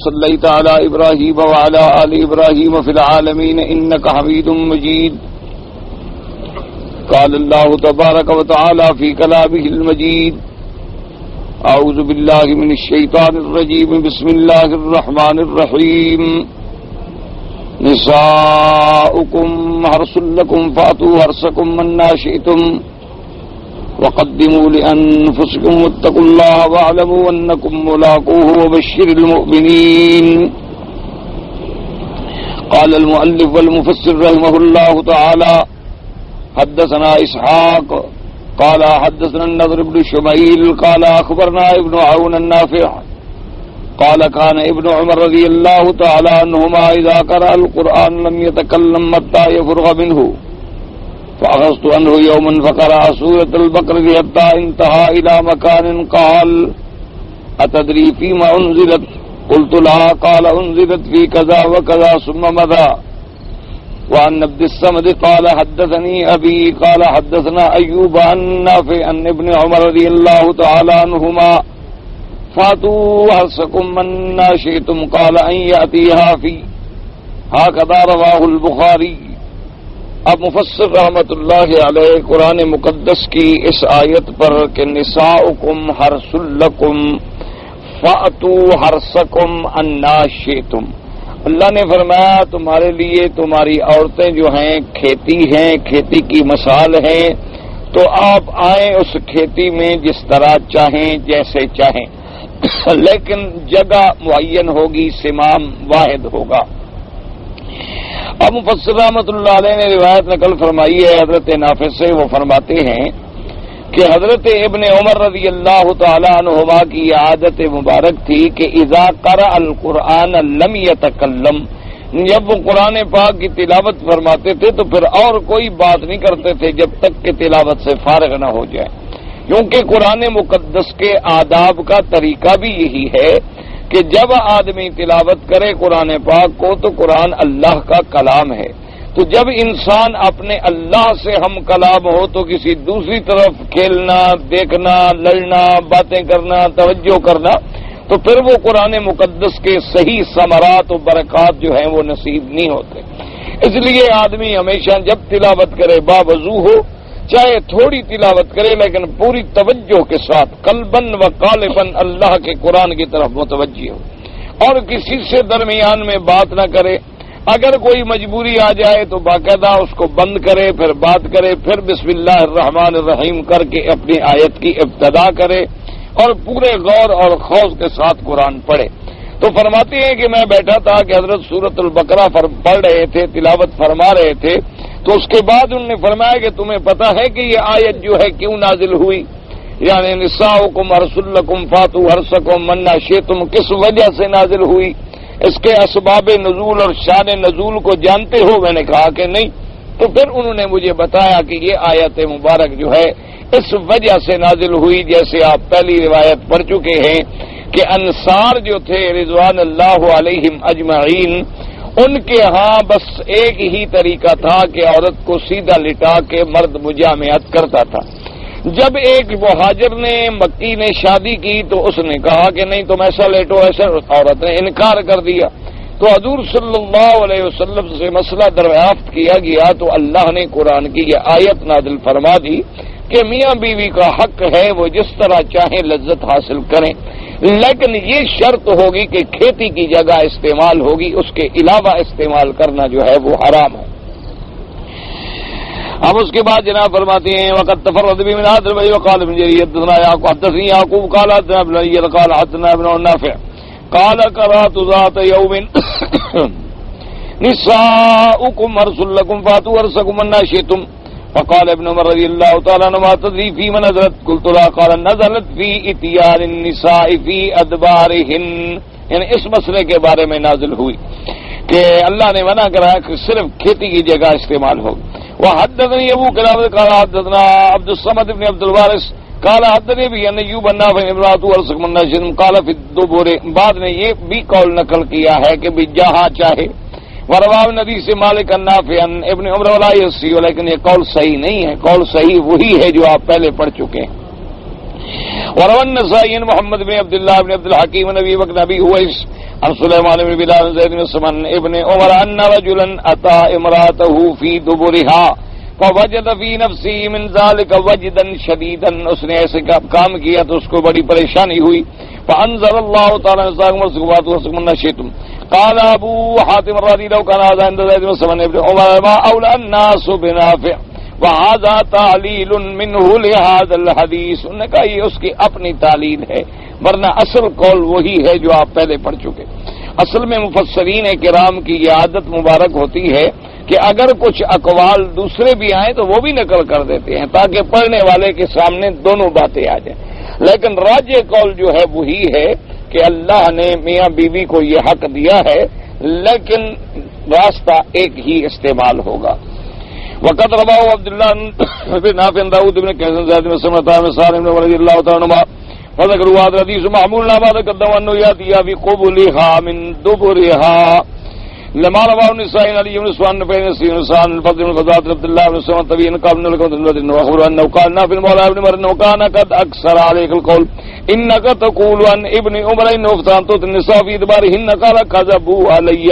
صليت على إبراهيم وعلى آل إبراهيم في العالمين إنك حميد مجيد. قال الله تبارك وتعالى في كلامه المجيد: أعوذ بالله من الشيطان الرجيم. بسم الله الرحمن الرحيم. نساؤكم حرث لكم فأتوا حرثكم أنى شئتم وقدموا لأنفسكم واتقوا الله واعلموا أنكم ملاقوه وبشر المؤمنين. قال المؤلف والمفسر رحمه الله تعالى: حدثنا إسحاق قال حدثنا النضر بن شميل قال أخبرنا ابن عون النافع قال كان ابن عمر رضي الله تعالى عنهما إذا قرأ القرآن لم يتكلم حتى يفرغ منه، فأخذت عنه يوما فقرأ سورة البقرة حتى انتهى إلى مكان قال: أتدري فيما أنزلت؟ قلت لا. قال: أنزلت في كذا وكذا ثم مضى. وعن عبد الصمد قال: حدثني أبي قال حدثنا أيوب عن نافع عن ابن عمر رضي الله تعالى عنهما: فاتوا حرثكم أنى شئتم قال: أن يأتيها في. هكذا رواه البخاری. اب مفسر رحمت اللہ علیہ قرآن مقدس کی اس آیت پر کہ نساؤکم حرث لکم فأتوا حرثکم انا شئتم، اللہ نے فرمایا تمہارے لیے تمہاری عورتیں جو ہیں کھیتی ہیں، کھیتی کی مثال ہیں، تو آپ آئیں اس کھیتی میں جس طرح چاہیں جیسے چاہیں، لیکن جگہ معین ہوگی، سمام واحد ہوگا. اب مفسر رحمۃ اللہ علیہ نے روایت نقل فرمائی ہے حضرت نافع سے. وہ فرماتے ہیں کہ حضرت ابن عمر رضی اللہ تعالی عنہما کی عادت مبارک تھی کہ اذا قرأ القرآن لم يتکلم، جب وہ قرآن پاک کی تلاوت فرماتے تھے تو پھر اور کوئی بات نہیں کرتے تھے جب تک کہ تلاوت سے فارغ نہ ہو جائے، کیونکہ قرآن مقدس کے آداب کا طریقہ بھی یہی ہے کہ جب آدمی تلاوت کرے قرآن پاک کو تو قرآن اللہ کا کلام ہے، تو جب انسان اپنے اللہ سے ہم کلام ہو تو کسی دوسری طرف کھیلنا، دیکھنا، لڑنا، باتیں کرنا، توجہ کرنا، تو پھر وہ قرآن مقدس کے صحیح ثمرات و برکات جو ہیں وہ نصیب نہیں ہوتے. اس لیے آدمی ہمیشہ جب تلاوت کرے باوضو ہو، چاہے تھوڑی تلاوت کرے لیکن پوری توجہ کے ساتھ قلباً و قالباً اللہ کے قرآن کی طرف متوجہ ہو اور کسی سے درمیان میں بات نہ کرے. اگر کوئی مجبوری آ جائے تو باقاعدہ اس کو بند کرے، پھر بات کرے، پھر بسم اللہ الرحمن الرحیم کر کے اپنی آیت کی ابتدا کرے اور پورے غور اور خوف کے ساتھ قرآن پڑھے. تو فرماتے ہیں کہ میں بیٹھا تھا کہ حضرت سورۃ البقرہ پڑھ رہے تھے، تلاوت فرما رہے تھے، تو اس کے بعد انہوں نے فرمایا کہ تمہیں پتہ ہے کہ یہ آیت جو ہے کیوں نازل ہوئی، یعنی نساؤکم حرث لکم فاتوا حرثکم انا شئتم، کس وجہ سے نازل ہوئی، اس کے اسباب نزول اور شان نزول کو جانتے ہو؟ میں نے کہا کہ نہیں. تو پھر انہوں نے مجھے بتایا کہ یہ آیت مبارک جو ہے اس وجہ سے نازل ہوئی، جیسے آپ پہلی روایت پڑھ چکے ہیں کہ انصار جو تھے رضوان اللہ علیہم اجمعین، ان کے ہاں بس ایک ہی طریقہ تھا کہ عورت کو سیدھا لٹا کے مرد مجامعت کرتا تھا. جب ایک مہاجر نے مکی نے شادی کی تو اس نے کہا کہ نہیں تم ایسا لیٹو، ایسا، عورت نے انکار کر دیا. تو حضور صلی اللہ علیہ وسلم سے مسئلہ دریافت کیا گیا تو اللہ نے قرآن کی یہ آیت نازل فرما دی کہ میاں بیوی کا حق ہے وہ جس طرح چاہیں لذت حاصل کریں، لیکن یہ شرط ہوگی کہ کھیتی کی جگہ استعمال ہوگی، اس کے علاوہ استعمال کرنا جو ہے وہ حرام ہے. اب اس کے بعد جناب فرماتے ہیں وقت تفرد بمن حضر بھائی وقال ابن جریر حدثنا حدثني يعقوب قال حدثنا ابن جریر قال حدثنا ابن نافع قال قرأت ذات يوم نساؤكم حرث لكم فاتوا حرثكم أنى شئتم فقال ابن عمر رضي الله تعالى عنهما تدري فيما نزلت؟ قلت لا. قال نزلت في اتيان النساء في ادبارهن، یعنی اس مسئلے کے بارے میں نازل ہوئی کہ اللہ نے منع کرا کہ صرف کھیتی کی جگہ استعمال ہو. وحدثني ابو كلاب قال حدثنا عبد الصمد بن عبد الوارث قال حدثني ابي ان ايوب النافع امراته ورزق من نجم قال في الدبر. بعد نے یہ بھی قول نقل کیا ہے کہ بھی جہاں چاہے. وروا نبی سے مالک النافع ابن عمر ولا يسي، لیکن یہ قول صحیح نہیں ہے. قول صحیح وہی ہے جو آپ پہلے پڑھ چکے ہیں. وروى النسائي محمد بن عبد الله بن عبد الحكيم نبي بن ابي هويس عن سليمان بن بلال زيد بن سمن ابن عمر ان رجلا اتى امراته في دبرها فوجد في نفسه من ذلك وجدا شديدا، اس نے ایسے کام کیا تو اس کو بڑی پریشانی ہوئی. فانزل الله تعالى وسلم شئتم قال ابو حاتم الرازي لو كان هذا عند زيد بن سمن ابن عمر ما اولى الناس بنافع وهذا تعلیل منه لهذا الحديث. انہوں نے کہا یہ اس کی اپنی تعلیل ہے، ورنہ اصل قول وہی ہے جو آپ پہلے پڑھ چکے. اصل میں مفسرین کرام کی یہ عادت مبارک ہوتی ہے کہ اگر کچھ اقوال دوسرے بھی آئیں تو وہ بھی نقل کر دیتے ہیں تاکہ پڑھنے والے کے سامنے دونوں باتیں آ جائیں. لیکن راجح قول جو ہے وہی ہے کہ اللہ نے میاں بیوی کو یہ حق دیا ہے، لیکن راستہ ایک ہی استعمال ہوگا. وقت رواه عبد الله بن نافع داود بن كيسان زيد بن سمرة بن سالم رضي الله تعالى عنهما فذكروا هذا الحديث معمول بعد قدم أنه يأتي في قبلها من دبرها لما رواه النسائي علي بن سفيان بن سعد الفضل بن فضالة عبد الله بن سعد طبيعي قال من لكم وأخبر أنه قال نافع المولى ابن عمر أنه كان قد أكثر عليك القول إنك تقول عن ابن عمر إنه افتنت النساء في إدبارهن قال كذبوا علي.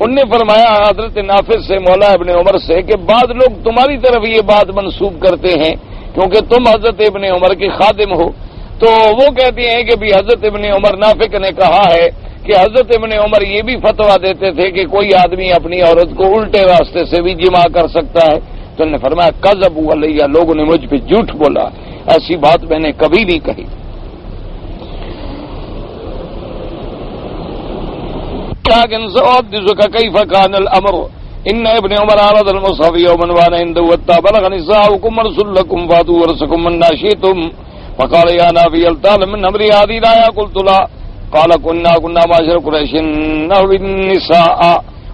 انہوں نے فرمایا حضرت نافع سے مولا ابن عمر سے کہ بعض لوگ تمہاری طرف یہ بات منسوب کرتے ہیں کیونکہ تم حضرت ابن عمر کے خادم ہو، تو وہ کہتے ہیں کہ بھی حضرت ابن عمر نافع نے کہا ہے کہ حضرت ابن عمر یہ بھی فتویٰ دیتے تھے کہ کوئی آدمی اپنی عورت کو الٹے راستے سے بھی جمع کر سکتا ہے. تو انہوں نے فرمایا کذبوا علیہ، لوگوں نے مجھ پہ جھوٹ بولا، ایسی بات میں نے کبھی نہیں کہی. لكن سأحدثك كيف كان الأمر إن ابن عمر عرض المصحف يوما وأنا عنده واتبلغ نساؤكم مرسل لكم فاتوا ورسكم من ناشئتم فقال يا نافع هل تعلم من أمري هذه الآية قلت لا قال كنا معشر قريش نهوي النساء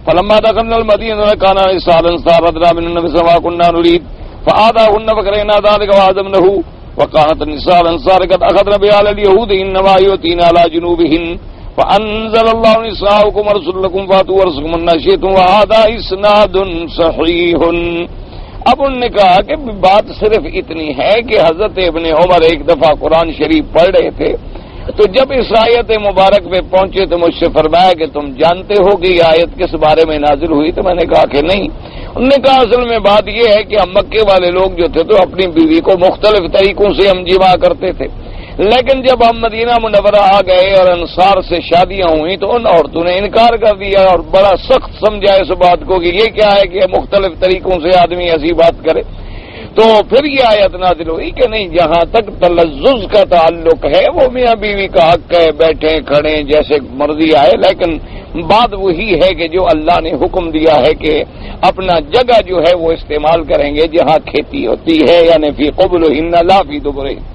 فلما دخلنا المدينة كان نساء الأنصار أدرى من النبي صلى الله عليه وسلم كنا نريد فآذاهن فكرهنا ذلك وعزمنه وكانت النساء الأنصار قد أخذن بآل اليهود إنما يؤتين على جنوبهن فأنزل الله نساؤكم ورسل لكم فاتوا ورسكم من ناشئتم وهذا إسناد صحيح. اب انہوں نے کہا کہ بات صرف اتنی ہے کہ حضرت ابن عمر ایک دفعہ قرآن شریف پڑھ رہے تھے تو جب اس آیت مبارک پہ پہنچے تو مجھ سے فرمایا کہ تم جانتے ہو کہ یہ آیت کس بارے میں نازل ہوئی؟ تو میں نے کہا کہ نہیں. انہوں نے کہا اصل میں بات یہ ہے کہ ہم مکے والے لوگ جو تھے تو اپنی بیوی کو مختلف طریقوں سے ہم جمع کرتے تھے، لیکن جب ہم مدینہ منورہ آ گئے اور انصار سے شادیاں ہوئیں تو ان عورتوں نے انکار کر دیا اور بڑا سخت سمجھا اس بات کو کہ یہ کیا ہے کہ مختلف طریقوں سے آدمی ایسی بات کرے. تو پھر یہ آیت نازل ہوئی کہ نہیں، جہاں تک تلذذ کا تعلق ہے وہ میاں بیوی کا حق ہے، بیٹھیں کھڑیں جیسے مرضی آئے، لیکن بات وہی ہے کہ جو اللہ نے حکم دیا ہے کہ اپنا جگہ جو ہے وہ استعمال کریں گے جہاں کھیتی ہوتی ہے، یعنی فی قبلہن لا فی دبرہن.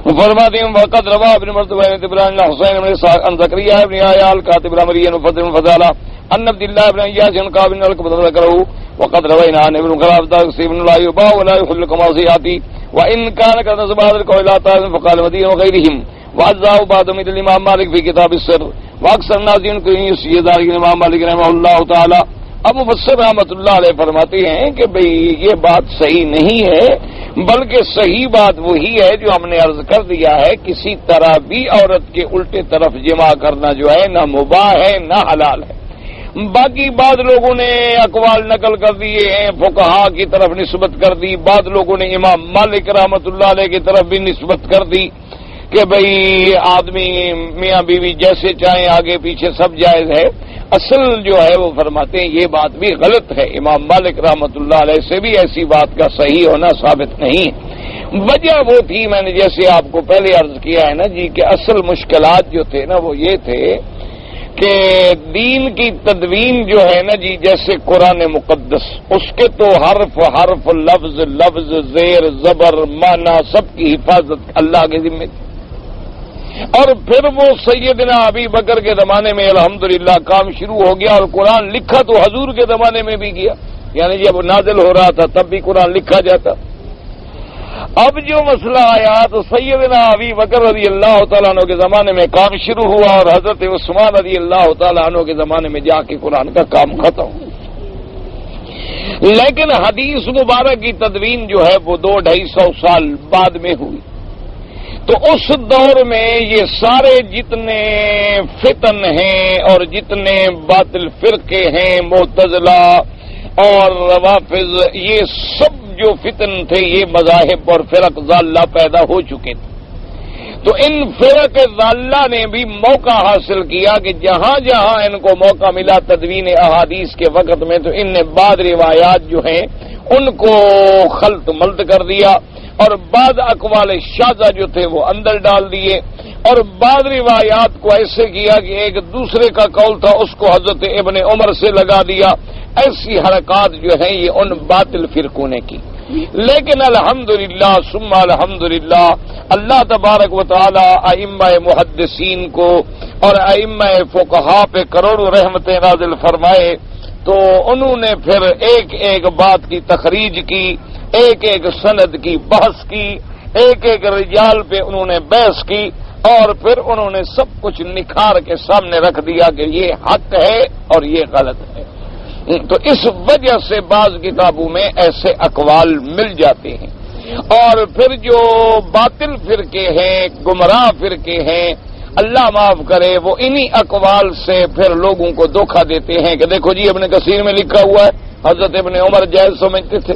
فرماتے ہیں وقد روا ابن مرتبہ ابراہیم حسین بن اسحاق ان زکریا ابن عیال کاتب الامری فضل فضالہ ان عبد الله بن اياس قال ان لك ذكره وقد روينا عن ابن خلاف تقسيم لا يباع ولا يحل كما سياتي وان كان قد نسب هذا القول لا تعلم فقال مدين وغيرهم وعزاه بعض من الامام مالك في كتاب السر واكثر الناس ينكرون يسيد الامام مالك رحمه الله تعالى. اب مفسر رحمۃ اللہ علیہ فرماتے ہیں کہ بھئی یہ بات صحیح نہیں ہے، بلکہ صحیح بات وہی ہے جو ہم نے عرض کر دیا ہے، کسی طرح بھی عورت کے الٹے طرف جمع کرنا جو ہے نہ مباح ہے نہ حلال ہے. باقی بعض لوگوں نے اقوال نقل کر دیے ہیں، فقہا کی طرف نسبت کر دی، بعض لوگوں نے امام مالک رحمۃ اللہ علیہ کی طرف بھی نسبت کر دی کہ بھئی آدمی میاں بیوی جیسے چاہیں آگے پیچھے سب جائز ہے. اصل جو ہے وہ فرماتے ہیں یہ بات بھی غلط ہے، امام مالک رحمۃ اللہ علیہ سے بھی ایسی بات کا صحیح ہونا ثابت نہیں. وجہ وہ تھی میں نے جیسے آپ کو پہلے عرض کیا ہے نا جی کہ اصل مشکلات جو تھے نا وہ یہ تھے کہ دین کی تدوین جو ہے نا جی جیسے قرآن مقدس اس کے تو حرف حرف لفظ لفظ زیر زبر معنی سب کی حفاظت اللہ کے ذمہ تھی. اور پھر وہ سیدنا ابی بکر کے زمانے میں الحمدللہ کام شروع ہو گیا اور قرآن لکھا تو حضور کے زمانے میں بھی گیا، یعنی جب نازل ہو رہا تھا تب بھی قرآن لکھا جاتا. اب جو مسئلہ آیا تو سیدنا ابی بکر رضی اللہ تعالیٰ عنہ کے زمانے میں کام شروع ہوا اور حضرت عثمان رضی اللہ تعالیٰ عنہ کے زمانے میں جا کے قرآن کا کام ختم ہوا. لیکن حدیث مبارک کی تدوین جو ہے وہ 200-250 سال بعد میں ہوئی. تو اس دور میں یہ سارے جتنے فتن ہیں اور جتنے باطل فرقے ہیں، معتزلہ اور روافض، یہ سب جو فتن تھے یہ مذاہب اور فرق ضالہ پیدا ہو چکے تھے. تو ان فرق ضالہ نے بھی موقع حاصل کیا کہ جہاں جہاں ان کو موقع ملا تدوین احادیث کے وقت میں، تو ان نے بعض روایات جو ہیں ان کو خلط ملط کر دیا اور بعض اقوال شاذہ جو تھے وہ اندر ڈال دیے، اور بعض روایات کو ایسے کیا کہ ایک دوسرے کا قول تھا اس کو حضرت ابن عمر سے لگا دیا. ایسی حرکات جو ہیں یہ ان باطل فرقوں نے کی. لیکن الحمدللہ ثم الحمدللہ اللہ تبارک و تعالی ائمہ محدثین کو اور ائمہ فقہاء پہ کروڑوں رحمتیں نازل فرمائے. تو انہوں نے پھر ایک ایک بات کی تخریج کی، ایک ایک سند کی بحث کی، ایک ایک رجال پہ انہوں نے بحث کی، اور پھر انہوں نے سب کچھ نکھار کے سامنے رکھ دیا کہ یہ حق ہے اور یہ غلط ہے. تو اس وجہ سے بعض کتابوں میں ایسے اقوال مل جاتے ہیں. اور پھر جو باطل فرقے ہیں، گمراہ فرقے ہیں، اللہ معاف کرے، وہ انہی اقوال سے پھر لوگوں کو دھوکہ دیتے ہیں کہ دیکھو جی ابن کثیر میں لکھا ہوا ہے حضرت ابن عمر جائز سمجھتے تھے،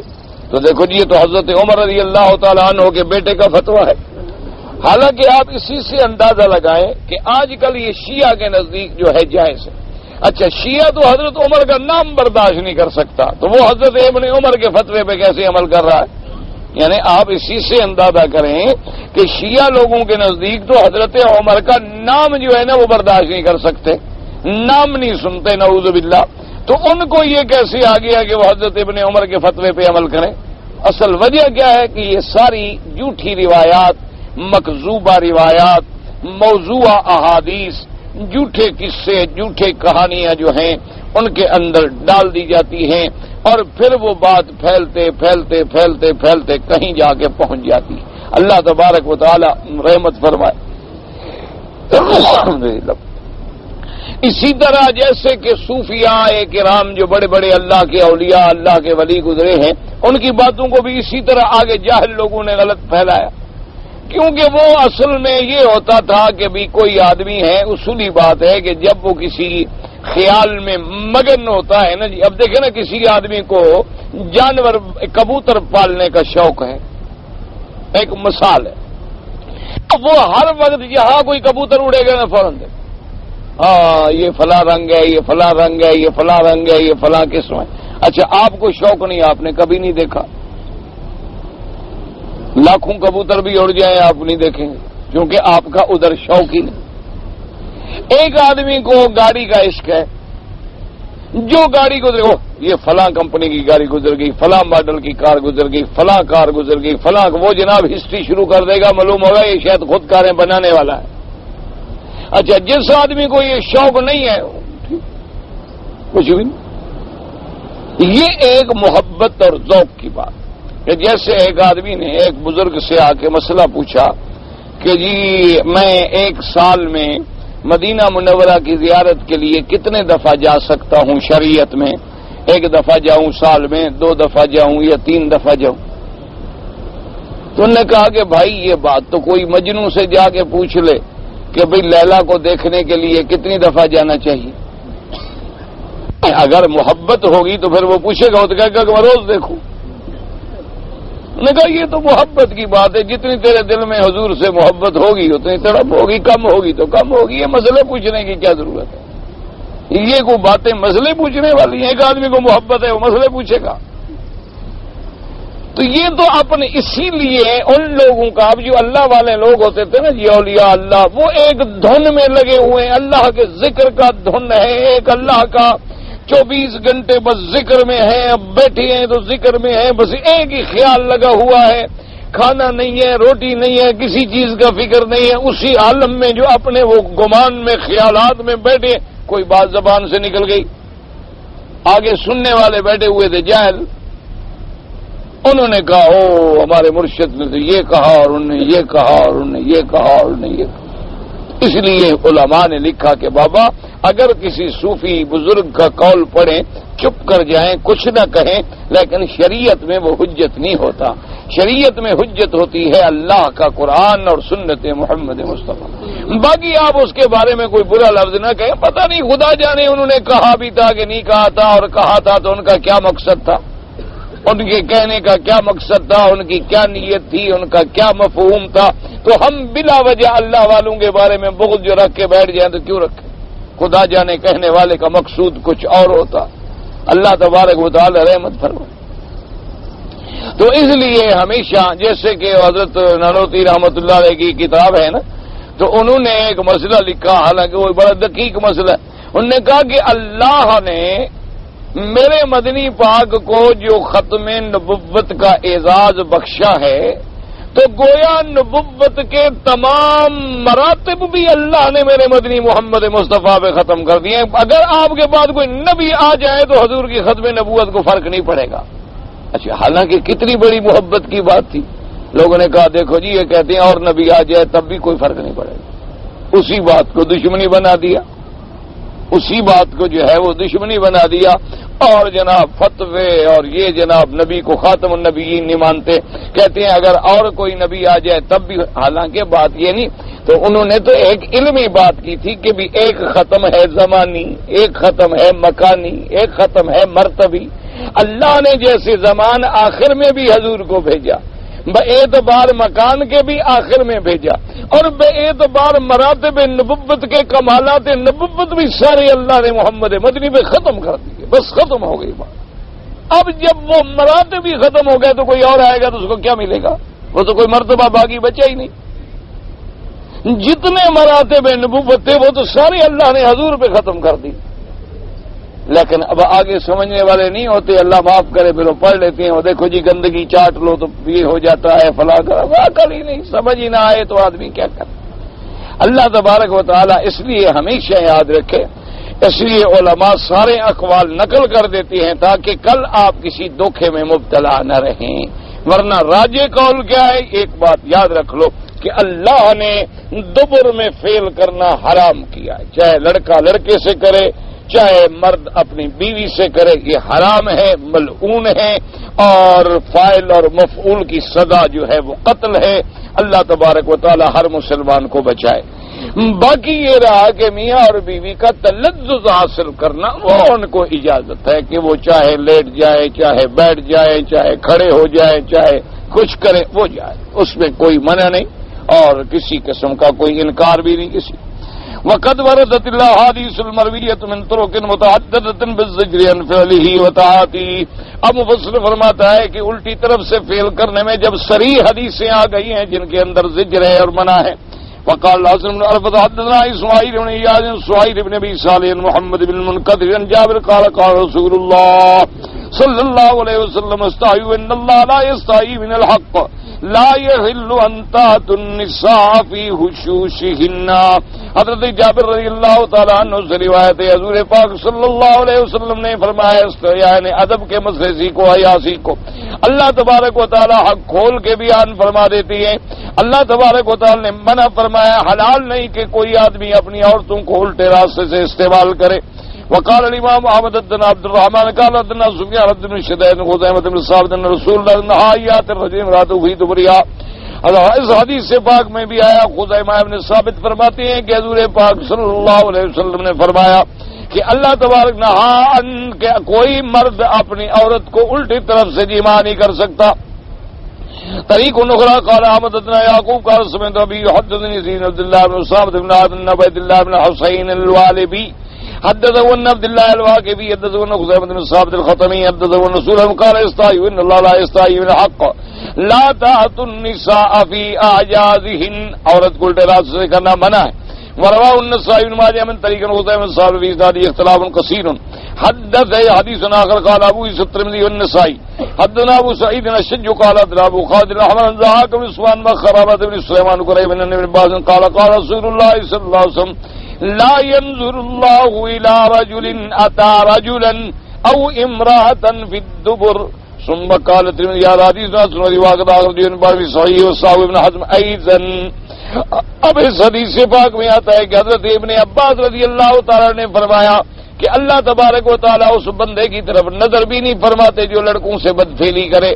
تو دیکھو جی یہ تو حضرت عمر رضی اللہ تعالیٰ عنہ کے بیٹے کا فتویٰ ہے. حالانکہ آپ اسی سے اندازہ لگائیں کہ آج کل یہ شیعہ کے نزدیک جو ہے جائز ہے. اچھا شیعہ تو حضرت عمر کا نام برداشت نہیں کر سکتا، تو وہ حضرت ابن عمر کے فتوے پہ کیسے عمل کر رہا ہے؟ یعنی آپ اسی سے اندازہ کریں کہ شیعہ لوگوں کے نزدیک تو حضرت عمر کا نام جو ہے نا وہ برداشت نہیں کر سکتے، نام نہیں سنتے نعوذ باللہ. تو ان کو یہ کیسے آ گیا کہ وہ حضرت ابن عمر کے فتوے پہ عمل کریں؟ اصل وجہ کیا ہے کہ یہ ساری جھوٹی روایات، مکذوبہ روایات، موضوع احادیث، جھوٹے قصے، جھوٹے کہانیاں جو ہیں ان کے اندر ڈال دی جاتی ہیں، اور پھر وہ بات پھیلتے پھیلتے پھیلتے پھیلتے کہیں جا کے پہنچ جاتی ہے. اللہ تبارک و تعالی رحمت فرمائے. اسی طرح جیسے کہ صوفیاء کرام جو بڑے بڑے اللہ کے اولیاء، اللہ کے ولی گزرے ہیں، ان کی باتوں کو بھی اسی طرح آگے جاہل لوگوں نے غلط پھیلایا. کیونکہ وہ اصل میں یہ ہوتا تھا کہ بھی کوئی آدمی ہے، اصولی بات ہے کہ جب وہ کسی خیال میں مگن ہوتا ہے نا جی، اب دیکھیں نا کسی آدمی کو جانور کبوتر پالنے کا شوق ہے، ایک مثال ہے، وہ ہر وقت یہاں کوئی کبوتر اڑے گا نا فوراً دے ہاں یہ فلاں رنگ ہے، یہ فلاں رنگ ہے، یہ فلاں رنگ ہے، یہ فلاں قسم ہے. اچھا آپ کو شوق نہیں، آپ نے کبھی نہیں دیکھا، لاکھوں کبوتر بھی اڑ جائیں آپ نہیں دیکھیں گے کیونکہ آپ کا ادھر شوق ہی نہیں. ایک آدمی کو گاڑی کا عشق ہے، جو گاڑی گزرے وہ یہ فلاں کمپنی کی گاڑی گزر گئی، فلاں ماڈل کی کار گزر گئی، فلاں کار گزر گئی، فلاں وہ جناب ہسٹری شروع کر دے گا، معلوم ہوگا یہ شاید خود کاریں بنانے والا ہے. اچھا جس آدمی کو یہ شوق نہیں ہے کچھ بھی نہیں. یہ ایک محبت اور ذوق کی بات کہ جیسے ایک آدمی نے ایک بزرگ سے آ کے مسئلہ پوچھا کہ جی میں ایک سال میں مدینہ منورہ کی زیارت کے لیے کتنے دفعہ جا سکتا ہوں شریعت میں؟ ایک دفعہ جاؤں سال میں، 2 دفعہ جاؤں یا 3 دفعہ جاؤں؟ تو انہوں نے کہا کہ بھائی یہ بات تو کوئی مجنوں سے جا کے پوچھ لے کہ بھئی لیلا کو دیکھنے کے لیے کتنی دفعہ جانا چاہیے. اگر محبت ہوگی تو پھر وہ پوچھے گا تو کہے گا کہ میں روز دیکھوں. نے کہا یہ تو محبت کی بات ہے، جتنی تیرے دل میں حضور سے محبت ہوگی اتنی تڑپ ہوگی، کم ہوگی تو کم ہوگی. یہ مسئلے پوچھنے کی کیا ضرورت ہے؟ یہ کوئی باتیں مسئلے پوچھنے والی ہیں؟ ایک آدمی کو محبت ہے وہ مسئلے پوچھے گا؟ تو یہ تو اپنے اسی لیے ان لوگوں کا، اب جو اللہ والے لوگ ہوتے تھے نا جی اولیاء اللہ، وہ ایک دھن میں لگے ہوئے ہیں، اللہ کے ذکر کا دھن ہے، ایک اللہ کا 24 گھنٹے بس ذکر میں ہیں، اب بیٹھے ہیں تو ذکر میں ہیں، بس ایک ہی خیال لگا ہوا ہے، کھانا نہیں ہے، روٹی نہیں ہے، کسی چیز کا فکر نہیں ہے، اسی عالم میں جو اپنے وہ گمان میں خیالات میں بیٹھے. کوئی بات زبان سے نکل گئی، آگے سننے والے بیٹھے ہوئے تھے جاہل، انہوں نے کہا او ہمارے مرشد نے تو یہ کہا اور انہوں نے یہ کہا اور انہوں نے یہ کہا اور انہوں نے یہ کہا. اس لیے علماء نے لکھا کہ بابا اگر کسی صوفی بزرگ کا قول پڑھیں چپ کر جائیں، کچھ نہ کہیں، لیکن شریعت میں وہ حجت نہیں ہوتا۔ شریعت میں حجت ہوتی ہے اللہ کا قرآن اور سنت محمد مصطفیٰ۔ باقی آپ اس کے بارے میں کوئی برا لفظ نہ کہیں، پتہ نہیں خدا جانے انہوں نے کہا بھی تھا کہ نہیں کہا تھا، اور کہا تھا تو ان کا کیا مقصد تھا، ان کے کہنے کا کیا مقصد تھا، ان کی کیا نیت تھی، ان کا کیا مفہوم تھا۔ تو ہم بلا وجہ اللہ والوں کے بارے میں بغض جو رکھ کے بیٹھ جائیں تو کیوں رکھیں؟ خدا جانے کہنے والے کا مقصود کچھ اور ہوتا۔ اللہ تبارک و تعالی رحمت فرمائے۔ تو اس لیے ہمیشہ، جیسے کہ حضرت نانوتی رحمۃ اللہ علیہ کی کتاب ہے نا، تو انہوں نے ایک مسئلہ لکھا، حالانکہ وہ بڑا دقیق مسئلہ ہے۔ انہوں نے کہا کہ اللہ نے میرے مدنی پاک کو جو ختم نبوت کا اعزاز بخشا ہے، تو گویا نبوت کے تمام مراتب بھی اللہ نے میرے مدنی محمد مصطفیٰ پہ ختم کر دیے۔ اگر آپ کے بعد کوئی نبی آ جائے تو حضور کی ختم نبوت کو فرق نہیں پڑے گا۔ اچھا، حالانکہ کتنی بڑی محبت کی بات تھی۔ لوگوں نے کہا دیکھو جی، یہ کہتے ہیں اور نبی آ جائے تب بھی کوئی فرق نہیں پڑے گا۔ اسی بات کو دشمنی بنا دیا، اسی بات کو جو ہے وہ دشمنی بنا دیا، اور جناب فتوے اور یہ جناب نبی کو خاتم النبیین نہیں مانتے، کہتے ہیں اگر اور کوئی نبی آ جائے تب بھی۔ حالانکہ بات یہ نہیں، تو انہوں نے تو ایک علمی بات کی تھی کہ بھی ایک ختم ہے زمانی، ایک ختم ہے مکانی، ایک ختم ہے مرتبی۔ اللہ نے جیسے زمان آخر میں بھی حضور کو بھیجا، بے اعتبار مکان کے بھی آخر میں بھیجا، اور بے اعتبار مراتب نبوت کے کمالات نبوت بھی سارے اللہ نے محمد مدنی پہ ختم کر دیے۔ بس ختم ہو گئی بات۔ اب جب وہ مراتب بھی ختم ہو گئے تو کوئی اور آئے گا تو اس کو کیا ملے گا؟ وہ تو کوئی مرتبہ باقی بچا ہی نہیں۔ جتنے مراتب نبوت تھے وہ تو سارے اللہ نے حضور پہ ختم کر دی۔ لیکن اب آگے سمجھنے والے نہیں ہوتے، اللہ معاف کرے، پھر وہ پڑھ لیتے ہیں، وہ دیکھو جی گندگی چاٹ لو تو یہ ہو جاتا ہے، فلاں کرو، عقل ہی نہیں، سمجھ ہی نہ آئے تو آدمی کیا کرے۔ اللہ تبارک و تعالیٰ اس لیے ہمیشہ یاد رکھے، اس لیے علماء سارے اقوال نقل کر دیتے ہیں تاکہ کل آپ کسی دھوکے میں مبتلا نہ رہیں۔ ورنہ راجے قول کیا ہے؟ ایک بات یاد رکھ لو کہ اللہ نے دبر میں فیل کرنا حرام کیا ہے، چاہے لڑکا لڑکے سے کرے، چاہے مرد اپنی بیوی سے کرے، یہ حرام ہے، ملعون ہے، اور فاعل اور مفعول کی سزا جو ہے وہ قتل ہے۔ اللہ تبارک و تعالی ہر مسلمان کو بچائے۔ باقی یہ رہا کہ میاں اور بیوی کا تلذذ حاصل کرنا، وہ ان کو اجازت ہے کہ وہ چاہے لیٹ جائے، چاہے بیٹھ جائے، چاہے کھڑے ہو جائے، چاہے کچھ کرے، وہ جائے، اس میں کوئی منع نہیں اور کسی قسم کا کوئی انکار بھی نہیں کسی۔ وقد وردت الاحاديث المروية من طرق متعددة بالزجر عن فعله وطاعته۔ اب مفسر فرماتا ہے کہ الٹی طرف سے فعل کرنے میں جب صریح حدیثیں آ گئی ہیں جن کے اندر زجر ہے اور منع ہے۔ وقال حسن بن عرفة حدثنا اسماعيل بن اياس سعيد بن ابي صالح محمد بن المنكدر عن جابر قال قال رسول الله صلى الله عليه وسلم استحيوا ان الله لا يستحي من الحق لا يحل ان تأتوا النساء في حشوشهن۔ حضرت جابر رضی اللہ تعالیٰ عنہ سے روایت ہے، حضور پاک صلی اللہ علیہ وسلم نے فرمایا، یعنی ادب کے مسئلے سیکھو، حیا سیکھو۔ اللہ تبارک و تعالیٰ حق کھول کے بیان فرما دیتی ہے۔ اللہ تبارک و تعالیٰ نے منع فرمایا، حلال نہیں کہ کوئی آدمی اپنی عورتوں کو الٹے راستے سے استعمال کرے۔ وقال الامام احمد بن عبد الرحمن قال حدثنا سفيان بن شداد خزیمہ بن ثابت ان رسول اللہ نہایات الرجل امرأته في دبرها۔ اس حدیث سے پاک میں بھی آیا، خزیمہ بن ثابت فرماتے ہیں کہ حضور پاک صلی اللہ علیہ وسلم نے فرمایا کہ اللہ تبارک نہا ان کہ کوئی مرد اپنی عورت کو الٹی طرف سے جمع نہیں کر سکتا۔ طریق نخرا قال احمد بن یعقوب قال سمعت ابي يحدثني زين عبد الله بن ثابت بن عبد الله بن حسين الوالبي حدثه ان عبد الله الواقفي حدثه ان خزيمة بن ثابت الخطمي حدثه ان رسوله قال استحيوا ان الله لا يستحي من الحق لا تأتوا النساء في اعجازهن۔ عورت کو الٹے راستے سے کرنا منع ہے۔ ورواه النسائي بن ماجه من طريق خزيمة بن ثابت في ذات اختلاف كثير۔ حدث حديث آخر قال ابو عيسى الترمذي والنسائي حدثنا ابو سعيد الاشج قال حدثنا ابو خالد الاحمر عن زهاك بن سفيان وخرابة بن سليمان قريب بن ابن عباس قال قال رسول الله صلى الله عليه وسلم لا ينظر الله الى رجل اتى رجلا او امرأة في الدبر ثم قال الترمذي يا حديث حسن وقد اخرج ابن باوي صحيح وصححه ابن حزم ايضا۔ اب اس حدیث پاک میں آتا ہے کہ حضرت ابن عباس رضی اللہ تعالی نے فرمایا کہ اللہ تبارک و تعالیٰ اس بندے کی طرف نظر بھی نہیں فرماتے جو لڑکوں سے بدفعلی کرے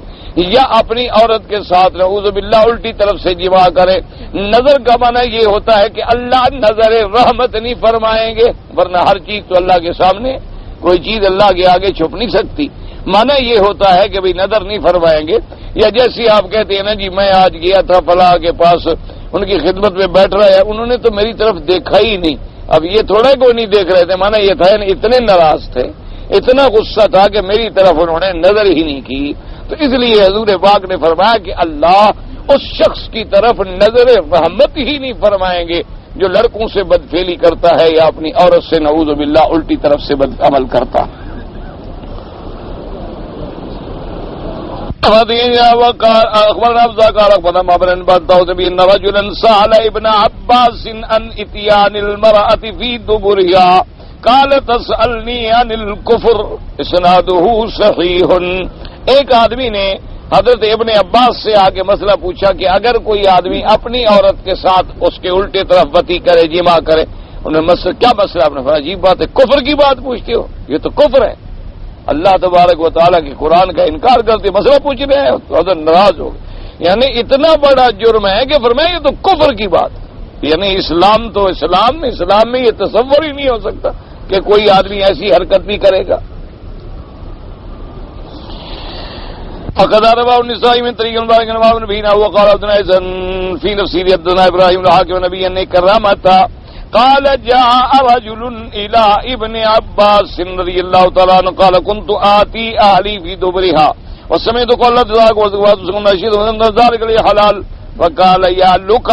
یا اپنی عورت کے ساتھ نعوذ باللہ الٹی طرف سے جماع کرے. نظر کا معنی یہ ہوتا ہے کہ اللہ نظر رحمت نہیں فرمائیں گے، ورنہ ہر چیز تو اللہ کے سامنے، کوئی چیز اللہ کے آگے چھپ نہیں سکتی. معنی یہ ہوتا ہے کہ بھئی نظر نہیں فرمائیں گے. یا جیسے آپ کہتے ہیں نا جی میں آج گیا تھا فلاں کے پاس، ان کی خدمت میں بیٹھ رہا ہے، انہوں نے تو میری طرف دیکھا ہی نہیں. اب یہ تھوڑا کوئی نہیں دیکھ رہے تھے، مانا یہ تھا اتنے ناراض تھے، اتنا غصہ تھا کہ میری طرف انہوں نے نظر ہی نہیں کی. تو اس لیے حضور پاک نے فرمایا کہ اللہ اس شخص کی طرف نظر رحمت ہی نہیں فرمائیں گے جو لڑکوں سے بدفعلی کرتا ہے یا اپنی عورت سے نعوذ باللہ الٹی طرف سے بد عمل کرتا. اخبرنا قال اخبرنا مابن بن داود بن رجلا سأل ابن عباس عن اتيان المرأة في دبرها قال تسألني عن الكفر اسناده صحيح. ایک آدمی نے حضرت ابن عباس سے آگے مسئلہ پوچھا کہ اگر کوئی آدمی اپنی عورت کے ساتھ اس کے الٹے طرف وتی کرے، جماع کرے، انہوں نے کیا مسئلہ؟ آپ نے فرمایا عجیب بات ہے، کفر کی بات پوچھتے ہو، یہ تو کفر ہے. اللہ تبارک و تعالیٰ کے قرآن کا انکار کرتے مسئلہ پوچھ رہے ہیں تو حضرت ناراض ہو گئے. یعنی اتنا بڑا جرم ہے کہ فرمایا یہ تو کفر کی بات. یعنی اسلام میں یہ تصور ہی نہیں ہو سکتا کہ کوئی آدمی ایسی حرکت بھی کرے گا. فقد رواه النسائي من طريق المبارك بن عمرو بن بينا وقال ابن ايزن في نفسه حدثنا ابراهيم الحاكم نبيا كرامته قال جاء رجل الى ابن عباس رضي الله تعالى عنه قال كنت آتي اهلي في دبرها وسمعت قول الله وزوجته نشيد من ذلك لي حلال فقال يا لك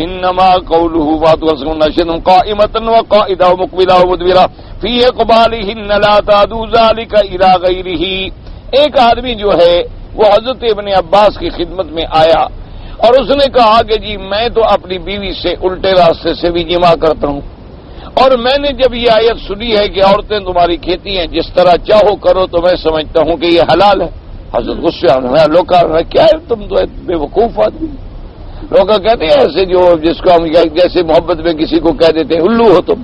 انما قوله وزوجته نشيد قائمة وقائدة ومقبلة ومدبرة في اقبالهن لا تعدوا ذلك الى غيره. ایک آدمی جو ہے وہ حضرت ابن عباس کی خدمت میں آیا اور اس نے کہا کہ جی میں تو اپنی بیوی سے الٹے راستے سے بھی جماع کرتا ہوں، اور میں نے جب یہ آیت سنی ہے کہ عورتیں تمہاری کھیتی ہیں، جس طرح چاہو کرو، تو میں سمجھتا ہوں کہ یہ حلال ہے. حضرت غصے میں لوگ کیا ہے تم تو بے وقوف آدمی. لوگ کہتے ہیں ایسے جو جس کو ہم جیسے محبت میں کسی کو کہہ دیتے ہیں الو ہو تم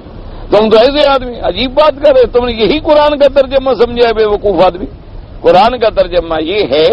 تو ایسے آدمی عجیب بات کر رہے. تم نے یہی قرآن کا ترجمہ سمجھا ہے بے وقوف آدمی. قرآن کا ترجمہ یہ ہے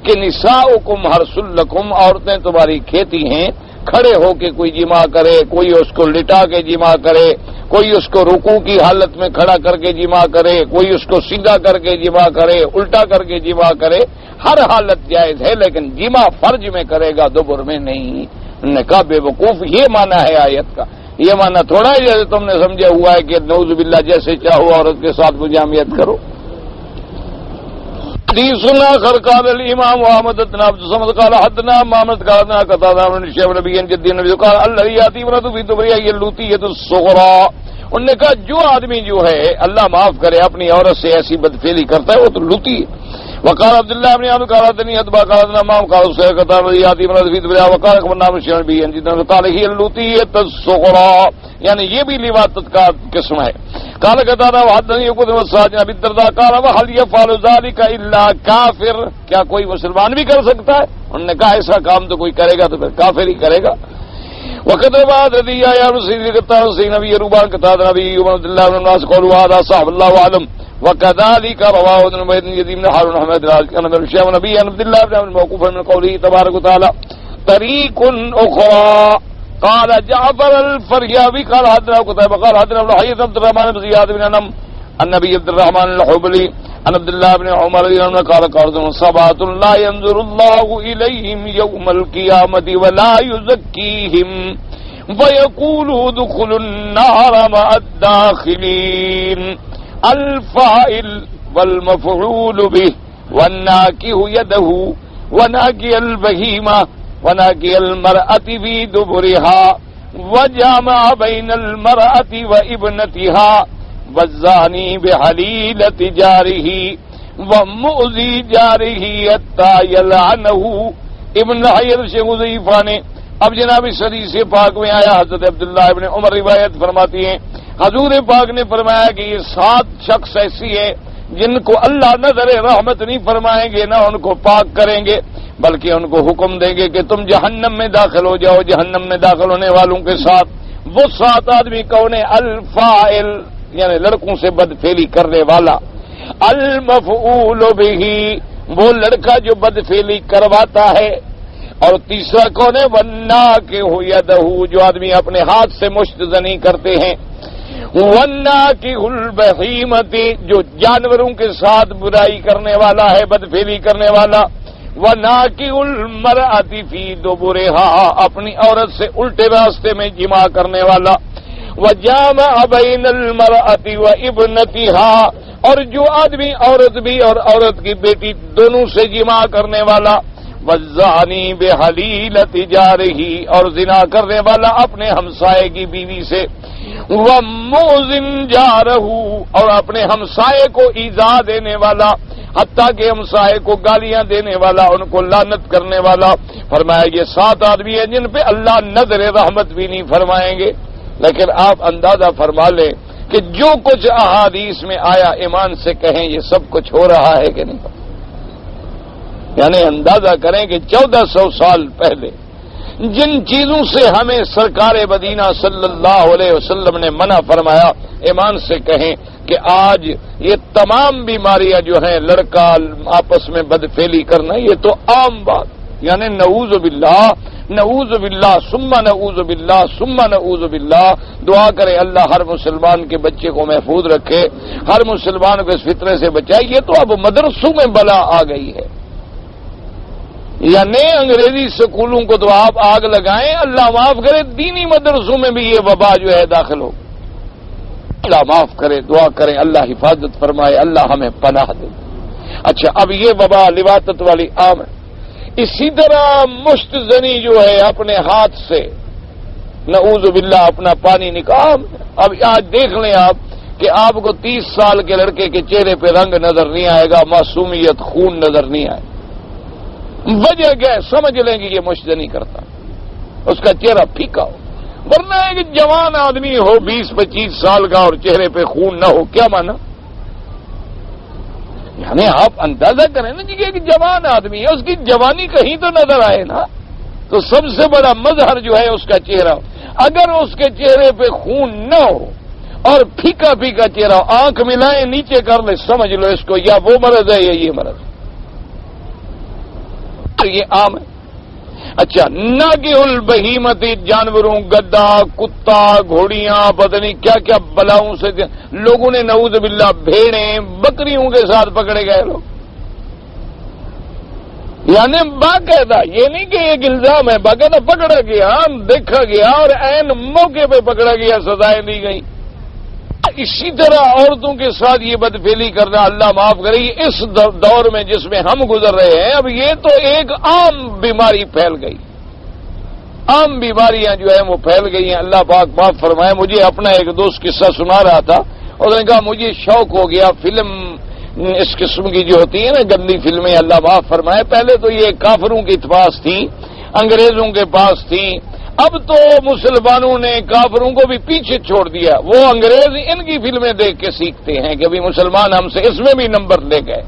کہ نساؤکم حرث لکم، عورتیں تمہاری کھیتی ہیں. کھڑے ہو کے کوئی جماع کرے، کوئی اس کو لٹا کے جماع کرے، کوئی اس کو رکوع کی حالت میں کھڑا کر کے جماع کرے، کوئی اس کو سیدھا کر کے جماع کرے، الٹا کر کے جماع کرے، ہر حالت جائز ہے، لیکن جماع فرج میں کرے گا، دبر میں نہیں. انہوں نے کہا بے وقوف، یہ معنی ہے آیت کا. یہ معنی تھوڑا ہے جیسے تم نے سمجھا ہوا ہے کہ نعوذ باللہ جیسے چاہو عورت کے ساتھ مجامعت کرو. حدیثنا قال الامام احمد بن عبد الصمد قال حدثنا محمد قال قتادة بن شعيب نبي جد النبي قال الذي ياتي امرأة في دبرها هي اللوطية الصغرى. انہوں نے کہا جو آدمی جو ہے اللہ معاف کرے اپنی عورت سے ایسی بدفعلی کرتا ہے وہ تو لوطی ہے. وقال عبد الله بن عمرو قال حدثني ابا قال امام قال قتادة الذي ياتي امرأة في دبرها وقال ابن عمرو شعيب نبي جد قال هي اللوطية الصغرى، یعنی یہ بھی لواطت کا قسم ہے. قال قتادة وحدثني يقول وساج ابي الدرداء قال وهل يفعل ذلك الا كافر، کیا کوئی مسلمان بھی کر سکتا ہے؟ انہوں نے کہا ایسا کام تو کوئی کرے گا تو پھر کافر ہی کرے گا. وقت بعد رضی یا رسول قتادة رسول نبی روبان قتادة نبی عبد الله بن الناس قالوا هذا صاحب الله اعلم وكذلك رواه ابن يزيد بن هارون احمد عن الشيخ نبي عبد الله بن موقوف من قوله تبارك وتعالى طريق اخرى. قال جعفر الفريابي قال حدثنا قتيبة قال حدثنا ابن حي عبد الرحمن بن زياد بن انم النبي عبد الرحمن الحبلي عن عبد الله بن عمر رضي الله عنه قال سبعة لا ينظر الله إليهم يوم القيامة ولا يزكيهم فيقول ادخلوا النار مع الداخلين. الفاعل والمفعول به والناكه يده وناكي البهيمة وناكي المرأة في دبرها وجامع بين المرأة وابنتها والزاني بحليلة جاره ومؤذي جاره حتى يلعنه. ابن حیر سے حذیفہ نے اب جناب اس حدیث پاک میں آیا حضرت عبداللہ ابن عمر روایت فرماتی ہیں حضور پاک نے فرمایا کہ یہ 7 شخص ایسی ہیں جن کو اللہ نظر رحمت نہیں فرمائیں گے، نہ ان کو پاک کریں گے، بلکہ ان کو حکم دیں گے کہ تم جہنم میں داخل ہو جاؤ. جہنم میں داخل ہونے والوں کے ساتھ وہ 7 آدمی کون ہیں؟ الفاعل، یعنی لڑکوں سے بدفعلی کرنے والا، المفعول بہ وہ لڑکا جو بدفعلی کرواتا ہے، اور تیسرا کون ہے؟ والناکح یدہ جو آدمی اپنے ہاتھ سے مشت زنی کرتے ہیں، والناکح البہیمۃ جو جانوروں کے ساتھ برائی کرنے والا ہے، بدفعلی کرنے والا، وناکح المرأۃ فی دبرہا اپنی عورت سے الٹے راستے میں جماع کرنے والا، وجامع بین المرأۃ وابنتہا اور جو آدمی عورت بھی اور عورت کی بیٹی دونوں سے جماع کرنے والا، والزانی بحلیلۃ جارہ اور زنا کرنے والا اپنے ہمسائے کی بیوی سے، ومؤذن جارہ اور اپنے ہمسائے کو ایذا دینے والا، حتیٰ کہ ہمسائے کو گالیاں دینے والا، ان کو لعنت کرنے والا۔ فرمایا یہ 7 آدمی ہیں جن پہ اللہ نظر رحمت بھی نہیں فرمائیں گے۔ لیکن آپ اندازہ فرما لیں کہ جو کچھ احادیث میں آیا ایمان سے کہیں یہ سب کچھ ہو رہا ہے کہ نہیں؟ یعنی اندازہ کریں کہ 1400 سال پہلے جن چیزوں سے ہمیں سرکار مدینہ صلی اللہ علیہ وسلم نے منع فرمایا، ایمان سے کہیں کہ آج یہ تمام بیماریاں جو ہیں، لڑکا آپس میں بدفعلی کرنا، یہ تو عام بات، یعنی نعوذ باللہ نعوذ باللہ ثم نعوذ باللہ ثم نعوذ باللہ۔ دعا کرے اللہ ہر مسلمان کے بچے کو محفوظ رکھے، ہر مسلمان کو اس فطرے سے بچائے۔ یہ تو اب مدرسوں میں بلا آ گئی ہے، یعنی انگریزی سکولوں کو تو آپ آگ لگائیں، اللہ معاف کرے دینی مدرسوں میں بھی یہ وبا جو ہے داخل ہو۔ اللہ معاف کرے، دعا کریں اللہ حفاظت فرمائے، اللہ ہمیں پناہ دے۔ اچھا اب یہ وبا لواطت والی عام ہے۔ اسی طرح مشت زنی جو ہے اپنے ہاتھ سے نعوذ باللہ اپنا پانی نکال۔ اب آج دیکھ لیں آپ کہ آپ کو 30 سال کے لڑکے کے چہرے پہ رنگ نظر نہیں آئے گا، معصومیت خون نظر نہیں آئے، وجہ کیا ہے؟ سمجھ لیں کہ یہ مشت زنی کرتا، اس کا چہرہ پھیکا ہو، ورنہ ایک جوان آدمی ہو 20-25 سال کا اور چہرے پہ خون نہ ہو، کیا مانا؟ یعنی آپ اندازہ کریں نا جی کہ ایک جوان آدمی ہے، اس کی جوانی کہیں تو نظر آئے نا، تو سب سے بڑا مظہر جو ہے اس کا چہرہ، اگر اس کے چہرے پہ خون نہ ہو اور پھیکا پھیکا چہرہ، آنکھ ملائیں نیچے کر لے، سمجھ لو اس کو یا وہ مرض ہے یا یہ مرض، یہ عام ہے۔ اچھا ناکح البہیمۃ جانوروں، گدا، کتا، گھوڑیاں، بدنی کیا کیا بلاؤں سے لوگوں نے نعوذ باللہ بھیڑیں بکریوں کے ساتھ پکڑے گئے لوگ، یعنی باقاعدہ، یہ نہیں کہ ایک الزام ہے، باقاعدہ پکڑا گیا، دیکھا گیا اور عین موقع پہ پکڑا گیا، سزائیں دی گئی۔ اسی طرح عورتوں کے ساتھ یہ بدفعلی کرنا، اللہ معاف کرے، یہ اس دور میں جس میں ہم گزر رہے ہیں، اب یہ تو ایک عام بیماری پھیل گئی، عام بیماریاں جو ہیں وہ پھیل گئی ہیں، اللہ پاک معاف فرمائے۔ مجھے اپنا ایک دوست قصہ سنا رہا تھا، اس نے کہا مجھے شوق ہو گیا فلم اس قسم کی جو ہوتی ہے نا گندی فلمیں، اللہ معاف فرمائے، پہلے تو یہ کافروں کے پاس تھی، انگریزوں کے پاس تھی، اب تو مسلمانوں نے کافروں کو بھی پیچھے چھوڑ دیا، وہ انگریز ان کی فلمیں دیکھ کے سیکھتے ہیں کہ بھی مسلمان ہم سے اس میں بھی نمبر لے گئے۔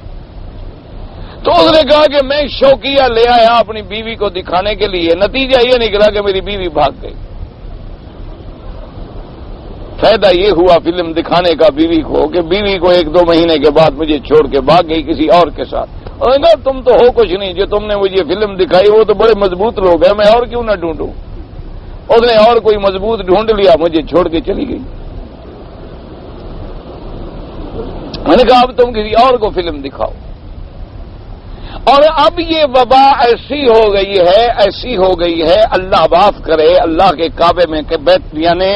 تو اس نے کہا کہ میں شوقیہ لے آیا اپنی بیوی کو دکھانے کے لیے، نتیجہ یہ نکلا کہ میری بیوی بھاگ گئی۔ فائدہ یہ ہوا فلم دکھانے کا بیوی کو کہ بیوی کو 1-2 مہینے کے بعد مجھے چھوڑ کے بھاگ گئی کسی اور کے ساتھ۔ اور کہا تم تو ہو کچھ نہیں، جو تم نے مجھے فلم دکھائی وہ تو بڑے مضبوط لوگ ہیں، میں اور کیوں نہ ڈھونڈوں۔ اس نے اور کوئی مضبوط ڈھونڈ لیا، مجھے چھوڑ کے چلی گئی۔ میں نے کہا اب تم کسی اور کو فلم دکھاؤ۔ اور اب یہ وبا ایسی ہو گئی ہے، اللہ معاف کرے، اللہ کے کعبے میں کہ یعنی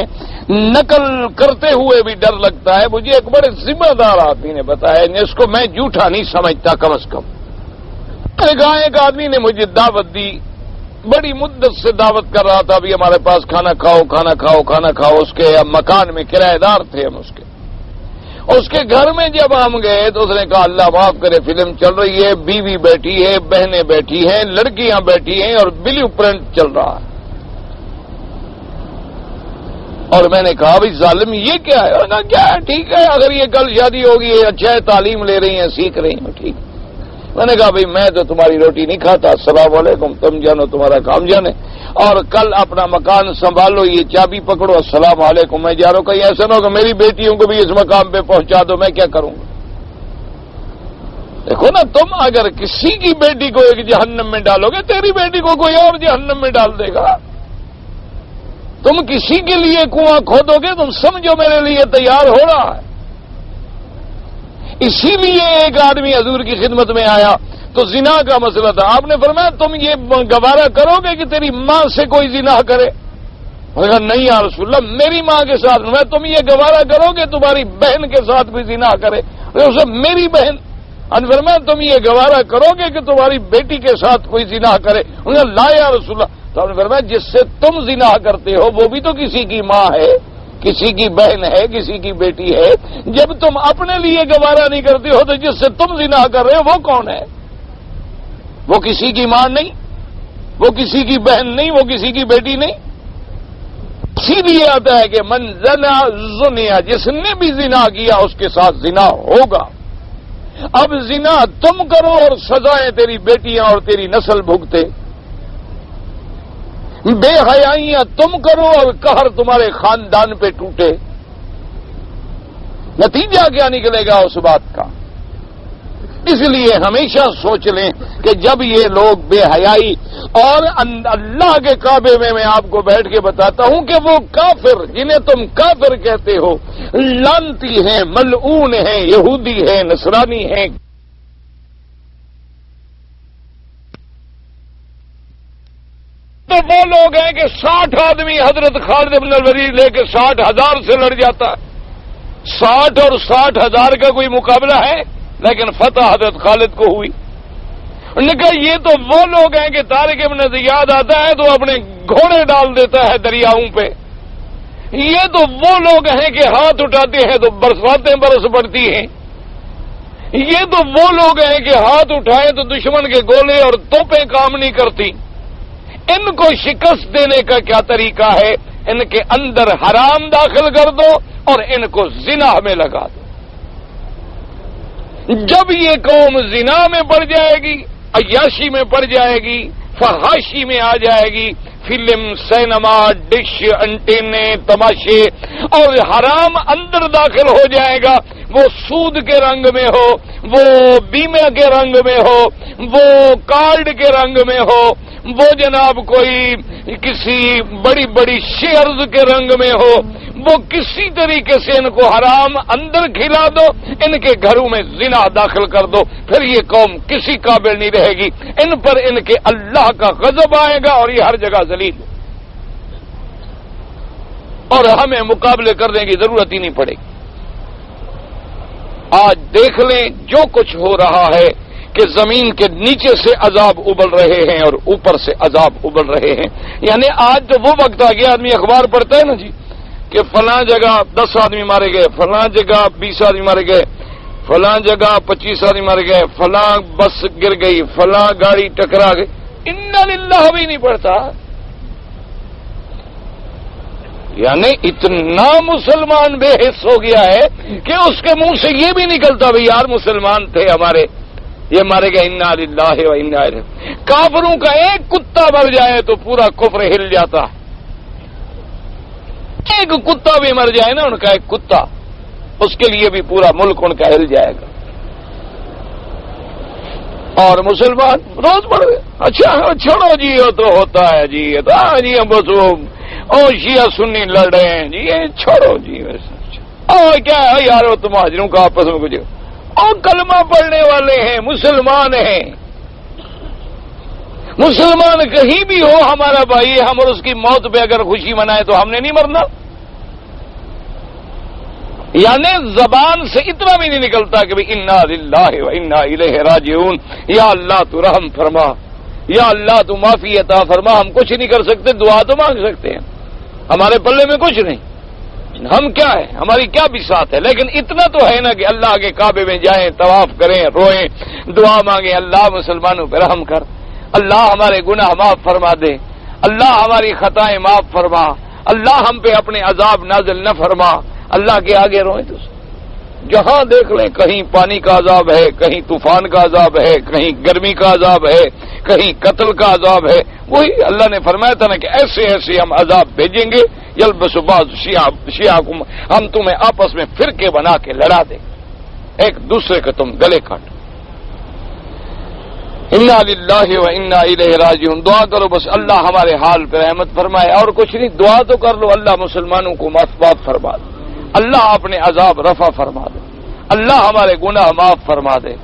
نقل کرتے ہوئے بھی ڈر لگتا ہے۔ مجھے ایک بڑے ذمہ دار آدمی نے بتایا، اس کو میں جھوٹا نہیں سمجھتا کم از کم۔ میں نے کہا ایک آدمی نے مجھے دعوت دی، بڑی مدت سے دعوت کر رہا تھا، ابھی ہمارے پاس کھانا کھاؤ کھانا کھاؤ کھانا کھاؤ۔ اس کے مکان میں کرایہ دار تھے ہم اس کے گھر میں جب ہم گئے تو اس نے کہا اللہ معاف کرے فلم چل رہی ہے، بیوی بیٹھی ہے، بہنیں بیٹھی ہیں، لڑکیاں بیٹھی ہیں اور بلیو پرنٹ چل رہا ہے۔ اور میں نے کہا بھائی ظالم یہ کیا ہے؟ کیا ہے ٹھیک ہے، اگر یہ کل شادی ہوگی، اچھا ہے، تعلیم لے رہی ہیں، سیکھ رہی ہیں، ٹھیک۔ میں نے کہا بھئی میں تو تمہاری روٹی نہیں کھاتا، السلام علیکم، تم جانو تمہارا کام جانے، اور کل اپنا مکان سنبھالو، یہ چابی پکڑو، السلام علیکم، میں جا رہا ہوں، کہیں ایسا نہ ہو کہ میری بیٹیوں کو بھی اس مقام پہ پہنچا دو، میں کیا کروں گا؟ دیکھو نا، تم اگر کسی کی بیٹی کو ایک جہنم میں ڈالو گے، تیری بیٹی کو کوئی اور جہنم میں ڈال دے گا۔ تم کسی کے لیے کنواں کھودو گے، تم سمجھو میرے لیے تیار ہو رہا ہے۔ اسی لیے ایک آدمی حضور کی خدمت میں آیا تو زنا کا مسئلہ تھا، آپ نے فرمایا تم یہ گوارا کرو گے کہ تیری ماں سے کوئی زنا کرے؟ میں نے کہا نہیں یا رسول اللہ، میری ماں کے ساتھ میں، تم یہ گوارا کرو گے تمہاری بہن کے ساتھ بھی زنا کرے؟ اسے میری بہن، فرمایا تم یہ گوارا کرو گے کہ تمہاری بیٹی کے ساتھ کوئی زنا کرے؟ انہوں نے لا یا رسول اللہ، تو آپ نے فرمایا جس سے تم زنا کرتے ہو وہ بھی تو کسی کی ماں ہے، کسی کی بہن ہے، کسی کی بیٹی ہے۔ جب تم اپنے لیے گوارا نہیں کرتے ہو تو جس سے تم زنا کر رہے ہو وہ کون ہے؟ وہ کسی کی ماں نہیں، وہ کسی کی بہن نہیں، وہ کسی کی بیٹی نہیں۔ اسی لیے آتا ہے کہ من زنا زنیا، جس نے بھی زنا کیا اس کے ساتھ زنا ہوگا۔ اب زنا تم کرو اور سزائیں تیری بیٹیاں اور تیری نسل بھگتے، بے حیائیاں تم کرو اور قہر تمہارے خاندان پہ ٹوٹے، نتیجہ کیا نکلے گا اس بات کا؟ اس لیے ہمیشہ سوچ لیں کہ جب یہ لوگ بے حیائی، اور اللہ کے کعبے میں آپ کو بیٹھ کے بتاتا ہوں کہ وہ کافر جنہیں تم کافر کہتے ہو، لعنتی ہیں، ملعون ہیں، یہودی ہیں، نصرانی ہیں، تو وہ لوگ ہیں کہ 60 آدمی حضرت خالد بن الولید لے کے 60,000 سے لڑ جاتا ہے، 60 اور 60,000 کا کوئی مقابلہ ہے؟ لیکن فتح حضرت خالد کو ہوئی۔ انہوں نے کہا یہ تو وہ لوگ ہیں کہ طارق ابن زیاد آتا ہے تو اپنے گھوڑے ڈال دیتا ہے دریاؤں پہ، یہ تو وہ لوگ ہیں کہ ہاتھ اٹھاتے ہیں تو برساتیں برس پڑتی ہیں، یہ تو وہ لوگ ہیں کہ ہاتھ اٹھائیں تو دشمن کے گولے اور توپیں کام نہیں کرتی۔ ان کو شکست دینے کا کیا طریقہ ہے؟ ان کے اندر حرام داخل کر دو اور ان کو زنا میں لگا دو۔ جب یہ قوم زنا میں پڑ جائے گی، عیاشی میں پڑ جائے گی، فحاشی میں آ جائے گی، فلم، سینما، ڈش، انٹینے، تماشے، اور حرام اندر داخل ہو جائے گا، وہ سود کے رنگ میں ہو، وہ بیمے کے رنگ میں ہو، وہ کارڈ کے رنگ میں ہو، وہ جناب کوئی کسی بڑی بڑی شیئرز کے رنگ میں ہو، وہ کسی طریقے سے ان کو حرام اندر کھلا دو، ان کے گھروں میں زنا داخل کر دو، پھر یہ قوم کسی قابل نہیں رہے گی، ان پر ان کے اللہ کا غضب آئے گا اور یہ ہر جگہ ذلیل، اور ہمیں مقابلے کرنے کی ضرورت ہی نہیں پڑے گی۔ آج دیکھ لیں جو کچھ ہو رہا ہے کہ زمین کے نیچے سے عذاب ابل رہے ہیں اور اوپر سے عذاب ابل رہے ہیں۔ یعنی آج تو وہ وقت آ گیا، آدمی اخبار پڑھتا ہے نا جی کہ فلاں جگہ 10 آدمی مارے گئے، فلاں جگہ 20 آدمی مارے گئے، فلاں جگہ 25 آدمی مارے گئے، فلاں بس گر گئی، فلاں گاڑی ٹکرا گئی، انا للہ بھی نہیں پڑھتا۔ یعنی اتنا مسلمان بے حس ہو گیا ہے کہ اس کے منہ سے یہ بھی نکلتا بھئی یار مسلمان تھے ہمارے، یہ مارے گئے، انا للہ و انا الیہ۔ کافروں کا ایک کتا مر جائے تو پورا کفر ہل جاتا ہے، ایک کتا بھی مر جائے نا ان کا ایک کتا، اس کے لیے بھی پورا ملک ان کا ہل جائے گا۔ اور مسلمان روز پڑھ گئے، اچھا چھوڑو جی یہ تو ہوتا ہے جی، یہ تو ہاں جی ہم بس وہ شیعہ سنی لڑ رہے ہیں جی، یہ چھوڑو جی، اور کیا ہے یار وہ مہاجروں کا آپس میں کچھ، اور کلمہ پڑھنے والے ہیں، مسلمان ہیں، مسلمان کہیں بھی ہو ہمارا بھائی، ہم اور اس کی موت پہ اگر خوشی منائے تو ہم نے نہیں مرنا۔ یعنی زبان سے اتنا بھی نہیں نکلتا کہ بھئی انا للہ و انا الیہ راجعون، یا اللہ تو رحم فرما، یا اللہ تو معافی عطا فرما۔ ہم کچھ نہیں کر سکتے، دعا تو مانگ سکتے ہیں، ہمارے پلے میں کچھ نہیں، ہم کیا ہے، ہماری کیا بساط ہے، لیکن اتنا تو ہے نا کہ اللہ کے کعبے میں جائیں، طواف کریں، روئیں، دعا مانگیں، اللہ مسلمانوں پہ رحم کر، اللہ ہمارے گناہ معاف فرما دے، اللہ ہماری خطائیں معاف فرما، اللہ ہم پہ اپنے عذاب نازل نہ فرما، اللہ کے آگے روئیں تو جہاں دیکھ لیں کہیں پانی کا عذاب ہے، کہیں طوفان کا عذاب ہے، کہیں گرمی کا عذاب ہے، کہیں قتل کا عذاب ہے. وہی اللہ نے فرمایا تھا نا کہ ایسے ایسے ہم عذاب بھیجیں گے، یلبس بعض شیعکم، ہم تمہیں آپس میں فرقے بنا کے لڑا دیں، ایک دوسرے کے تم گلے کاٹو. انا للہ و انا الیہ راجعون. دعا کرو بس اللہ ہمارے حال پہ رحمت فرمائے، اور کچھ نہیں. دعا تو کر لو اللہ مسلمانوں کو معاف فرما دے، اللہ اپنے عذاب رفع فرما دے، اللہ ہمارے گناہ معاف فرما دے،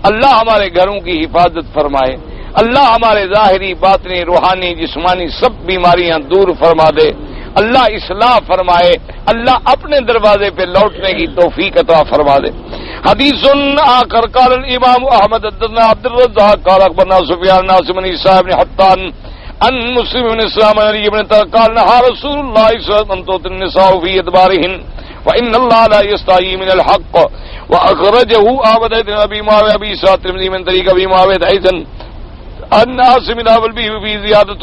اللہ ہمارے گھروں کی حفاظت فرمائے، اللہ ہمارے ظاہری باطنی روحانی جسمانی سب بیماریاں دور فرما دے، اللہ اصلاح فرمائے، اللہ اپنے دروازے پہ لوٹنے کی توفیق عطا فرما دے. حدیث آخر قال الامام احمد حدثنا عبد الرزاق قال اخبرنا سفیان ناصر بن عیسیٰ بن حطان عن مسلم بن اسلام علی بن قال نهى رسول الله صلى الله عليه وسلم ان تؤتي النساء في ادبارهن وان الله لا يستحيي من الحق. واخرجه احمد بن ابي معاويه ابي الترمذي من طريق ابي معاويه ايضا ان عاصم بن ابي في زياده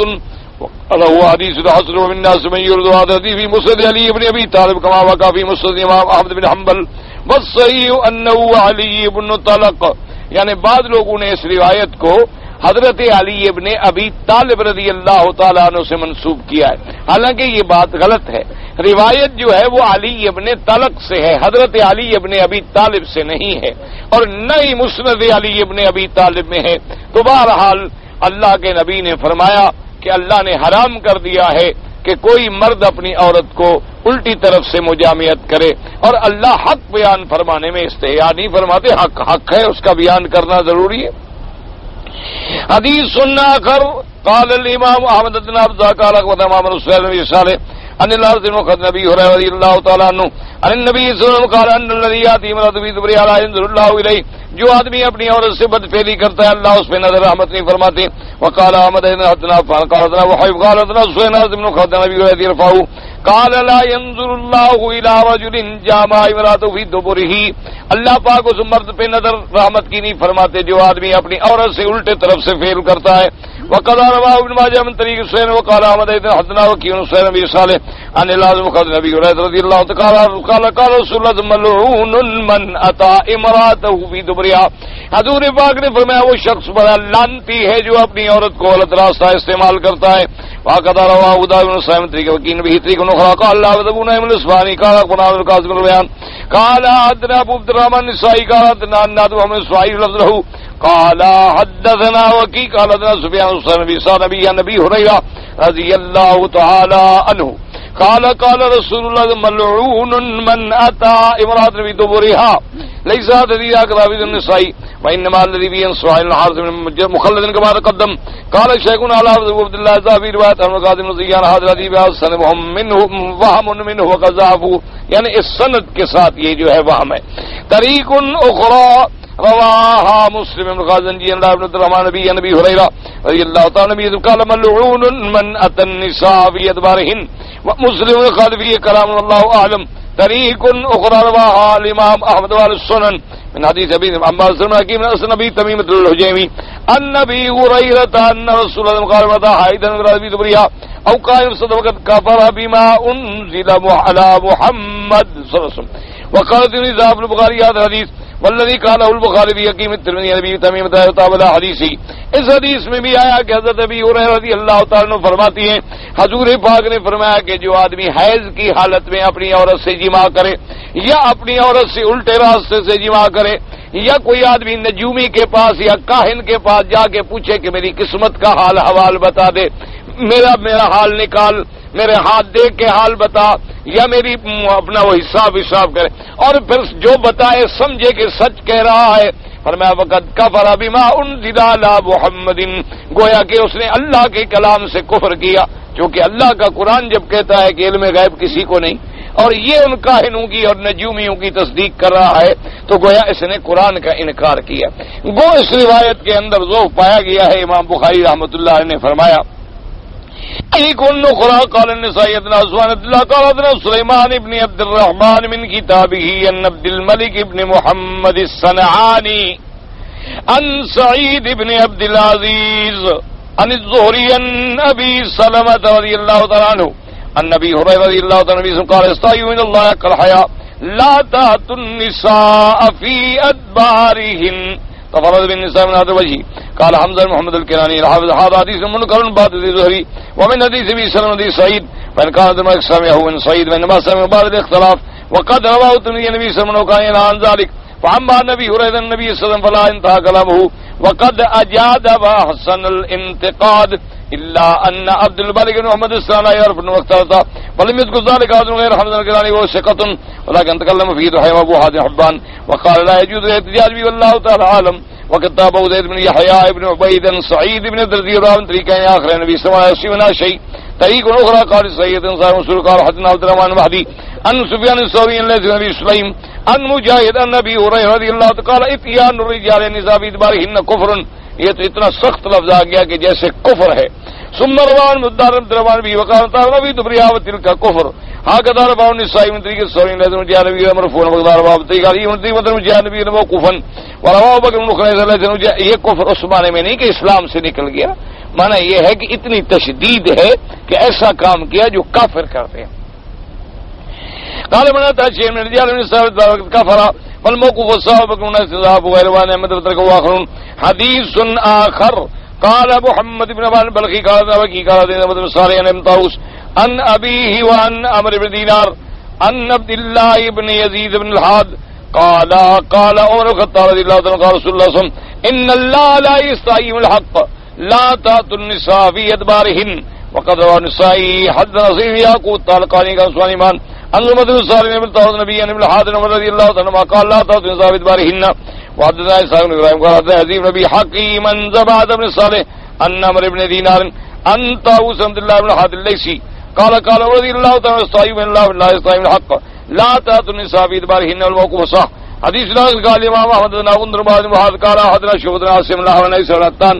وهو حديث حسن ومن الناس من يرد هذا في مسند علي بن ابي طالب كما وقع في مسند امام احمد بن حنبل والصحيح انه علي بن طلق. یعنی بعض لوگوں نے اس روایت کو حضرت علی ابن ابی طالب رضی اللہ تعالیٰ عنہ سے منسوب کیا ہے، حالانکہ یہ بات غلط ہے. روایت جو ہے وہ علی ابن طلق سے ہے، حضرت علی ابن ابی طالب سے نہیں ہے، اور نہ ہی مسند علی ابن ابی طالب میں ہے. تو بہرحال اللہ کے نبی نے فرمایا کہ اللہ نے حرام کر دیا ہے کہ کوئی مرد اپنی عورت کو الٹی طرف سے مجامعت کرے، اور اللہ حق بیان فرمانے میں استحیا نہیں فرماتے. حق ہے، اس کا بیان کرنا ضروری ہے. حدیث سننا کر قال الامام احمد بن عبد قال وتمام رسول الله صلى الله عليه وسلم ان الله النبي رضي الله تعالى عنه ان النبي صلى الله عليه وسلم قال ان الذي ياتي امرأة في دبرها لا ينظر الله اليه. جو آدمی اپنی عورت سے بدفعلی کرتا ہے اللہ اس پہ نظر رحمت نہیں فرماتے. وقال احمد بن حدنا قال وحيب قال سنن بن خدنا نبی رضی اللہ عنہ قال لا ينظر الله الى رجل جامع امرأته في دبره. اللہ پاک اس مرد پہ نظر رحمت کی نہیں فرماتے جو آدمی اپنی عورت سے الٹے طرف سے فعل کرتا ہے. وقال رواه ابن ماجه من طريق سفيان وقال احمد بن حدنا وكيع سفيان بن صالح عن لازم قال النبي رضي الله تعالى قال رسول الله ملعون من اتى امراته في دبرها. حضور پاک نے فرمایا وہ شخص بڑا لعنتی ہے جو اپنی عورت کو غلط راستہ استعمال کرتا ہے. وقال رواه ابو داود بن سائم طريق وكيع به طريق اخرى قال الله ابن ابن الاسباني قال قناه القاسم البيان قال حدثنا ابو عبد الرحمن النسائي قال حدثنا الناد ومن اسماعيل لفظه قال حدثنا وكيع قال حدثنا سفيان نبی هريرة رضی اللہ تعالی عنہ قال قال رسول الله ملعون من اتى امرأة في دبرها ليس هذا كذاب النساء وانما الذي بينصح الحارث من مخلد كما تقدم. قال شيخنا على عبد الله ذا روایت عن قاسم زیان حاضر حدیث سنهم منه وهم منه وقذاف. یعنی اس سند کے ساتھ یہ جو ہے وہم ہے. طریق اخرى رواها مسلم بن غازنجي عن ابن الرحمن نبي هريرة رضي الله تعالى عنه قال ملعون من اتى النساء في ادبارهن ومسلم قال فيه كلام الله اعلم. طريق اخرى رواها الامام احمد والسنن من حديث ابي عمار بن حكيم بن اسنبي تميم الحجيمي النبي هريرة ان رسول الله قال متى حيدا في دبرها او قائم صدقت كفر بما انزل على محمد صلى الله عليه وسلم. وقال ابن ذهب البخاري هذا الحديث والذي قاله البخاري في حكيم الترمذي نبی تمیم تابع حدیثی. اس حدیث میں بھی آیا کہ حضرت ابی ہریرہ رضی اللہ تعالیٰ عنہ فرماتی ہیں حضور پاک نے فرمایا کہ جو آدمی حیض کی حالت میں اپنی عورت سے جماع کرے یا اپنی عورت سے الٹے راستے سے جماع کرے یا کوئی آدمی نجومی کے پاس یا کاہن کے پاس جا کے پوچھے کہ میری قسمت کا حال حوال بتا دے، میرا حال نکال، میرے ہاتھ دیکھ کے حال بتا، یا میری اپنا وہ حساب کرے اور پھر جو بتائے سمجھے کہ سچ کہہ رہا ہے. فرمایا وقت کفر بما انزل علی محمد، گویا کہ اس نے اللہ کے کلام سے کفر کیا، کیونکہ اللہ کا قرآن جب کہتا ہے کہ علم غیب کسی کو نہیں اور یہ ان کاہنوں کی اور نجومیوں کی تصدیق کر رہا ہے تو گویا اس نے قرآن کا انکار کیا. گو اس روایت کے اندر ذوق پایا گیا ہے. امام بخاری رحمۃ اللہ نے فرمایا كن اخرى قال النسائي ابن عثمان الله قال ابن سليمان ابن عبد الرحمن من كتابه ان عبد الملك ابن محمد الصنعاني عن سعيد ابن عبد العزيز عن الزهري عن ابي سلمة رضي الله تعالى عنه عن ابي هريرة رضي الله تعالى عنه قال استحيوا من الله حق الحياء لا تأتوا النساء في أدبارهن تفرد بالنساء من هذا الوجه. قال حمزة محمد الكناني الحافظ هذا حديث منكر بعد الزهري ومن حديث ابي سلمة حديث سعيد فإن كان ما سمعه من سعيد وإنما سمع بعد الاختلاف وقد رواه الترمذي النبي صلى الله عليه وسلم وكان ينهى عن ذلك. فأما النبي هريرة النبي صلى الله عليه وسلم فلا انتهى كلامه وقد أجاد وأحسن الانتقاد إلا أن عبد الملك بن محمد الثاني يعرف أنه اختلط ولم يذكر ذلك أحد غير حمزة الكناني وهو ثقة ولكن تكلم فيه دحيم أبو حاتم حبان وقال لا يجوز الاحتجاج به والله تعالى عالم. وكتاب زيد بن يحيى بن عبيد سعيد بن الدردي راوي طريقين آخر النبي صلى الله عليه وسلم شيء طريق أخرى قال سيد صاحب مسلم قال حدثنا عبد الرحمن المهدي أن سفيان الثوري الذي نبي سليم أن مجاهد أن نبي هريرة رضي الله عنه قال اتيان الرجال النساء في ادبارهن كفر. یہ تو اتنا سخت لفظ آ گیا کہ جیسے کفر ہے. ثم روان مدار درمان بھی وقال تعالی نبی دبریا وتل کا کفر هكذا رواه النسائي من طريق الثوري لازم جاء نبي مرفوعا وقال رواه الطيالسي من طريق مدن جاء نبي موقوفا ورواه بكر بن خليفه لازم جاء. یہ کفر اس معنی میں نہیں کہ اسلام سے نکل گیا، معنی یہ ہے کہ اتنی تشدید ہے کہ ایسا کام کیا جو کافر کرتے ہیں. قال من اتى شيئا من الرجال من الصحابه كفر والموقوف الصحابه بن استضعاف وغير وان احمد وتركه اخرون. حديث اخر قال محمد بن عبان البلخي قال ابي قال ابن صالح بن طاووس عن ابيه وعن عمرو بن دينار عن عبد الله بن يزيد بن الحاد قال قال عمر الخطاب رضي الله عنه قال رسول الله صلى الله عليه وسلم ان الله لا يستحيي من الحق لا تأتوا النساء في ادبارهن. وقد روى النسائي حدثنا سيد يعقوب طالقاني قال سليمان عن مدن صالح بن طاووس النبي بن الحاد رضي الله عنه قال لا تأتوا النساء في ادبارهن. وحدثنا اسحاق بن ابراهيم قال حدثنا عزيز بن ابي حكيم زباد بن صالح ان عمرو بن دينار ان طاووس عبد الله بن الحاد الليثي قال قال رضي الله تعالى استعيذ بالله لا يستعيذ الحق لا تأتوا النساء في ادبارهن والموقوف صح. حديث لا قال امام احمد بن عبد بن معاذ قال حدثنا شعبة بن عاصم الله بن سلطان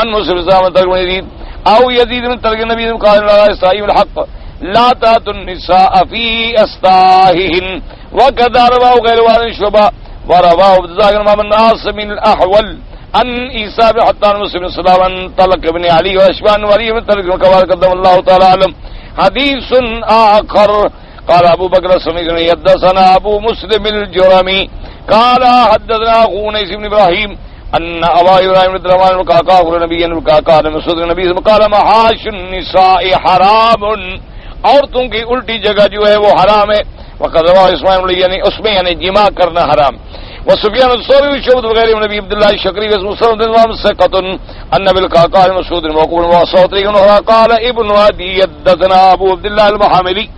ان مسلم زمان ترك يزيد او يزيد من ترك النبي قال لا يستعيذ الحق لا تأتوا النساء في استاههن. وكذا رواه غير واحد شعبة ورواه عبد الرزاق بن عاصم الاحول ان عيسى بن حتان مسلم السلام ان طلق بن علي واشبان ولي من ترك كما قدم الله تعالى علم. حديث آخر قال أبو بكر السميعي حدثنا أبو مسلم الجرمي قال حدثنا أخو نيس بن إبراهيم أن أبا إبراهيم بن الرحمن الكعكاء أخبر النبي أن الكعكاء مسعود النبي قال محاش النساء حرام. عورتوں کی الٹی جگہ جو ہے وہ حرام ہے. وقد رواه اسماعیل یعنی اس میں یعنی جماع کرنا حرام. وسفيان الثوري وشعبة وغيره من ابي عبد الله الشقري ومسلم بن ثقة ان بالكعكاء المسعود الموقوف وصوتي قال ابن عدي حدثنا ابو عبد الله المحاملي